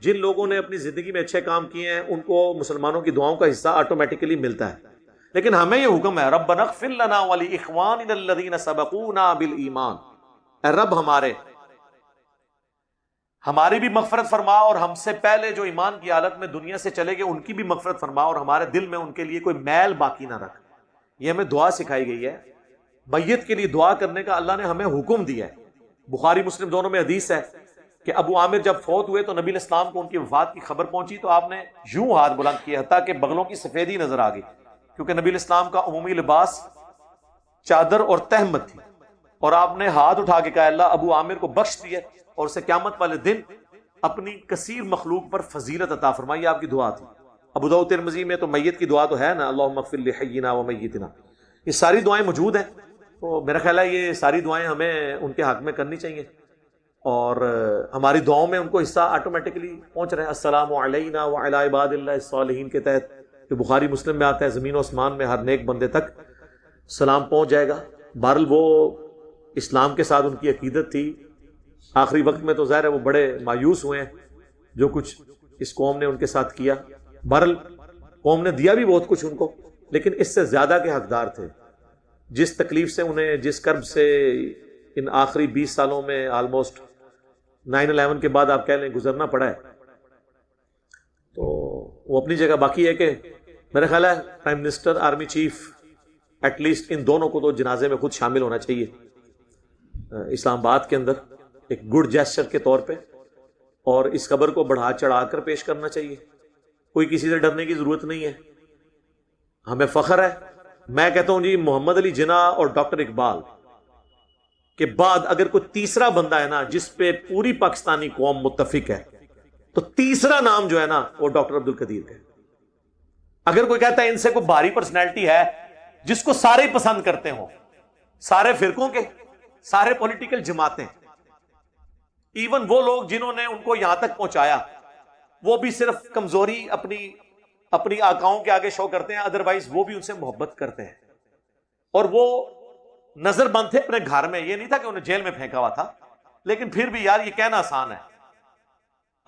جن لوگوں نے اپنی زندگی میں اچھے کام کیے ہیں ان کو مسلمانوں کی دعاؤں کا حصہ آٹومیٹکلی ملتا ہے. لیکن ہمیں یہ حکم ہے ربنا اغفر لنا ولاخواننا الذین سبقونا بالایمان، اے رب ہماری بھی مغفرت فرما، اور ہم سے پہلے جو ایمان کی حالت میں دنیا سے چلے گئے ان کی بھی مغفرت فرما، اور ہمارے دل میں ان کے لیے کوئی میل باقی نہ رکھ. یہ ہمیں دعا سکھائی گئی ہے. میت کے لیے دعا کرنے کا اللہ نے ہمیں حکم دیا ہے. بخاری مسلم دونوں میں حدیث ہے کہ ابو عامر جب فوت ہوئے تو نبی علیہ السلام کو ان کی وفات کی خبر پہنچی تو آپ نے یوں ہاتھ بلند کیا حتیٰ کہ بغلوں کی سفیدی نظر آ گئی، کیونکہ نبی علیہ السلام کا عمومی لباس چادر اور تہمت تھی. اور آپ نے ہاتھ اٹھا کے کہا اللہ ابو عامر کو بخش دیے اور اسے قیامت والے دن اپنی کثیر مخلوق پر فضیلت عطا فرمائی. یہ آپ کی دعا تھی. ابو داؤد ترمذی میں تو میت کی دعا تو ہے نا، اللہم اغفر لحینا و میتنا. یہ ساری دعائیں موجود ہیں. تو میرا خیال ہے یہ ساری دعائیں ہمیں ان کے حق میں کرنی چاہیے، اور ہماری دعاؤں میں ان کو حصہ آٹومیٹکلی پہنچ رہے ہیں. السلام علینا وعلی عباد اللہ الصالحین کے تحت جو بخاری مسلم میں آتا ہے، زمین و آسمان میں ہر نیک بندے تک سلام پہنچ جائے گا. بہرحال وہ اسلام کے ساتھ ان کی عقیدت تھی. آخری وقت میں تو ظاہر ہے وہ بڑے مایوس ہوئے ہیں جو کچھ اس قوم نے ان کے ساتھ کیا. بہرحال قوم نے دیا بھی بہت کچھ ان کو، لیکن اس سے زیادہ کے حقدار تھے. جس تکلیف سے انہیں، جس کرب سے ان آخری 20 سالوں میں آلموسٹ 9/11 کے بعد آپ کہہ لیں گزرنا پڑا ہے، تو وہ اپنی جگہ باقی ہے. کہ میرا خیال ہے prime minister, army chief, at least ان دونوں کو تو جنازے میں خود شامل ہونا چاہیے اسلام آباد کے اندر ایک گڈ جیسچر کے طور پہ، اور اس خبر کو بڑھا چڑھا کر پیش کرنا چاہیے. کوئی کسی سے ڈرنے کی ضرورت نہیں ہے. ہمیں فخر ہے. میں کہتا ہوں جی محمد علی جناح اور ڈاکٹر اقبال کے بعد اگر کوئی تیسرا بندہ ہے نا جس پہ پوری پاکستانی قوم متفق ہے، تو تیسرا نام جو ہے نا وہ ڈاکٹر عبد القدیر کا ہے. اگر کوئی کہتا ہے ان سے کوئی بھاری پرسنالٹی ہے جس کو سارے ہی پسند کرتے ہوں، سارے فرقوں کے، سارے پولیٹیکل جماعتیں، ایون وہ لوگ جنہوں نے ان کو یہاں تک پہنچایا، وہ بھی صرف کمزوری اپنی آقاؤں کے آگے شو کرتے ہیں، ادروائز وہ بھی ان سے محبت کرتے ہیں. اور وہ نظر بند تھے اپنے گھر میں. یہ نہیں تھا کہ انہیں جیل میں پھینکا ہوا تھا، لیکن پھر بھی یار یہ کہنا آسان ہے.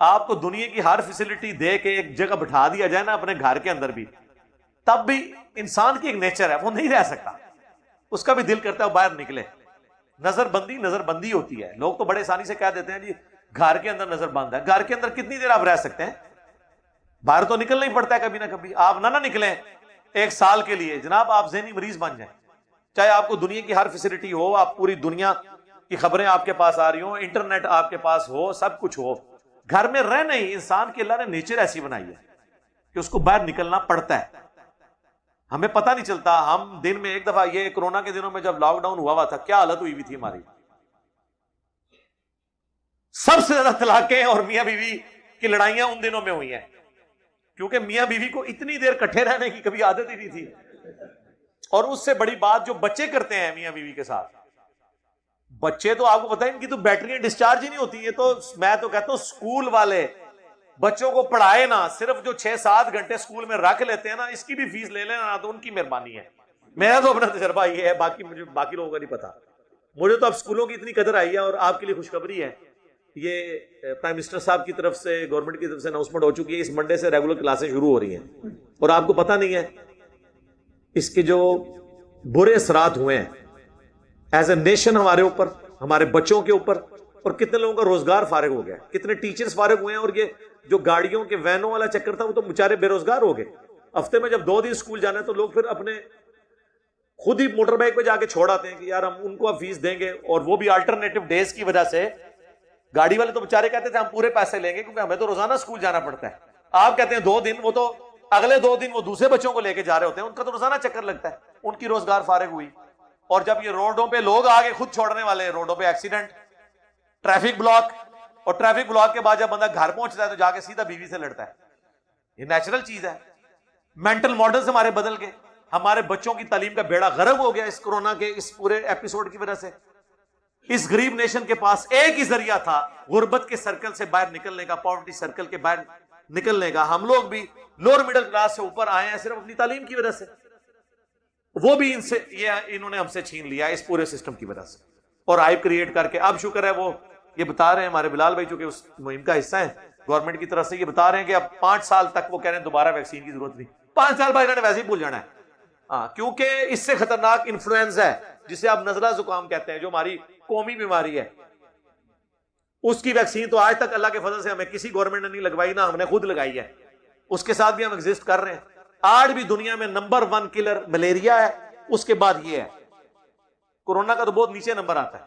آپ کو دنیا کی ہر فیسلٹی دے کے ایک جگہ بٹھا دیا جائے نا اپنے گھر کے اندر بھی، تب بھی انسان کی ایک نیچر ہے، وہ نہیں رہ سکتا. اس کا بھی دل کرتا ہے وہ باہر نکلے. نظر بندی ہوتی ہے. لوگ تو بڑے آسانی سے کہہ دیتے ہیں جی گھر کے اندر نظر بند ہے. گھر کے اندر کتنی دیر آپ رہ سکتے ہیں؟ باہر تو نکلنا ہی پڑتا ہے کبھی نہ کبھی. آپ نہ نکلیں 1 سال کے لیے، جناب آپ ذہنی مریض بن جائیں. چاہے آپ کو دنیا کی ہر فیسلٹی ہو، آپ پوری دنیا کی خبریں آپ کے پاس آ رہی ہوں، انٹرنیٹ آپ کے پاس ہو، سب کچھ ہو، گھر میں رہ نہیں. انسان کی اللہ نے نیچر ایسی بنائی ہے کہ اس کو باہر نکلنا پڑتا ہے. ہمیں پتہ نہیں چلتا. ہم دن میں ایک دفعہ، یہ کورونا کے دنوں میں جب لاک ڈاؤن ہوا تھا، کیا حالت ہوئی ہوئی تھی ہماری. سب سے زیادہ طلاقیں اور میاں بیوی کی لڑائیاں ان دنوں میں ہوئی ہیں، کیونکہ میاں بیوی کو اتنی دیر کٹھے رہنے کی کبھی عادت ہی نہیں تھی. اور اس سے بڑی بات جو بچے کرتے ہیں میاں بیوی کے ساتھ، بچے تو آپ کو پتا ہے ان کی تو بیٹریاں ڈسچارج ہی نہیں ہوتی. یہ تو میں تو کہتا ہوں اسکول والے بچوں کو پڑھائے نا، صرف جو 6-7 گھنٹے اسکول میں رکھ لیتے ہیں نا، اس کی بھی فیس لے لینا تو ان کی مہربانی ہے. میرا تو اپنا تجربہ یہ ہے، باقی مجھے باقی لوگوں کا نہیں پتا. مجھے تو اب اسکولوں کی اتنی قدر آئی ہے. اور آپ کے لیے خوشخبری ہے، یہ پرائم منسٹر صاحب کی طرف سے، گورنمنٹ کی طرف سے اناؤنسمنٹ ہو چکی ہے، اس منڈے سے ریگولر کلاسیں شروع ہو رہی ہیں. اور آپ کو پتہ نہیں ہے اس کے جو برے اثرات ہوئے ہیں ایز اے نیشن ہمارے اوپر، ہمارے بچوں کے اوپر، اور کتنے لوگوں کا روزگار فارغ ہو گیا، کتنے ٹیچرز فارغ ہوئے ہیں. اور یہ جو گاڑیوں کے وینوں والا چکر تھا وہ تو بیچارے بے روزگار ہو گئے. ہفتے میں جب 2 دن اسکول جانا ہے تو لوگ پھر اپنے خود ہی موٹر بائک پہ جا کے چھوڑ آتے ہیں کہ یار ہم ان کو اب فیس دیں گے. اور وہ بھی آلٹرنیٹو ڈیز کی وجہ سے. گاڑی والے تو بیچارے کہتے تھے ہم پورے پیسے لیں گے کیونکہ ہمیں تو روزانہ اسکول جانا پڑتا ہے. آپ کہتے ہیں 2 دن، وہ تو اگلے 2 دن وہ دوسرے بچوں کو لے کے جا رہے ہوتے ہیں، ان کا تو روزانہ چکر لگتا ہے. ان کی روزگار فارغ ہوئی. اور جب یہ روڈوں پہ لوگ آگے خود چھوڑنے والے، روڈوں پہ ایکسیڈنٹ، ٹریفک بلاک، اور ٹریفک بلاک کے بعد جب بندہ گھر پہنچتا ہے تو جا کے سیدھا بیوی سے لڑتا ہے. یہ نیچرل چیز ہے. مینٹل ماڈلز ہمارے بدل گئے. ہمارے بچوں کی تعلیم کا بیڑا غرق ہو گیا اس کورونا کے اس پورے ایپیسوڈ کی وجہ سے. اس غریب نیشن کے پاس ایک ہی ذریعہ تھا غربت کے سرکل سے باہر نکلنے کا، پاورٹی سرکل کے باہر نکلنے کا. ہم لوگ بھی لوور مڈل کلاس سے اوپر آئے ہیں صرف اپنی تعلیم کی وجہ سے. وہ بھی انہوں نے ہم سے چھین لیا اس پورے سسٹم کی وجہ سے، اور ہائپ کریٹ کر کے. اب شکر ہے وہ یہ بتا رہے ہیں ہمارے بلال بھائی، چونکہ اس مہم کا حصہ ہیں گورنمنٹ کی طرف سے، یہ بتا رہے ہیں کہ اب 5 سال تک وہ کہہ رہے ہیں دوبارہ ویکسین کی ضرورت نہیں. 5 سال بعد انہوں نے ویسے ہی بھول جانا ہے. کیونکہ اس سے خطرناک انفلوئنزا ہے جسے آپ نزلہ زکام کہتے ہیں، جو ہماری قومی بیماری ہے. اس کی ویکسین تو آج تک اللہ کے فضل سے ہمیں کسی گورنمنٹ نے نہیں لگوائی، نہ ہم نے خود لگائی ہے. اس کے ساتھ بھی ہم ایگزسٹ کر رہے ہیں. آج بھی دنیا میں نمبر 1 کلر ملیریا ہے، اس کے بعد یہ ہے. کورونا کا تو بہت نیچے نمبر آتا ہے،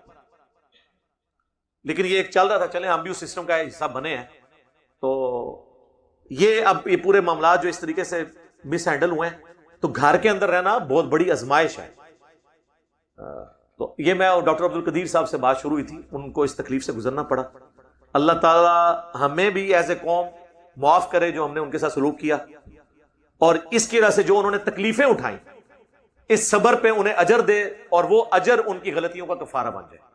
لیکن یہ ایک چل رہا تھا، چلیں ہم بھی اس سسٹم کا حصہ بنے ہیں. تو یہ اب یہ پورے معاملات جو اس طریقے سے مس ہینڈل ہوئے ہیں، تو گھر کے اندر رہنا بہت بڑی آزمائش ہے. تو یہ میں اور ڈاکٹر عبدالقدیر صاحب سے بات شروع ہوئی تھی، ان کو اس تکلیف سے گزرنا پڑا. اللہ تعالی ہمیں بھی ایز اے قوم معاف کرے جو ہم نے ان کے ساتھ سلوک کیا، اور اس کی وجہ سے جو انہوں نے تکلیفیں اٹھائیں، اس صبر پہ انہیں اجر دے، اور وہ اجر ان کی غلطیوں کا کفارہ بن جائے.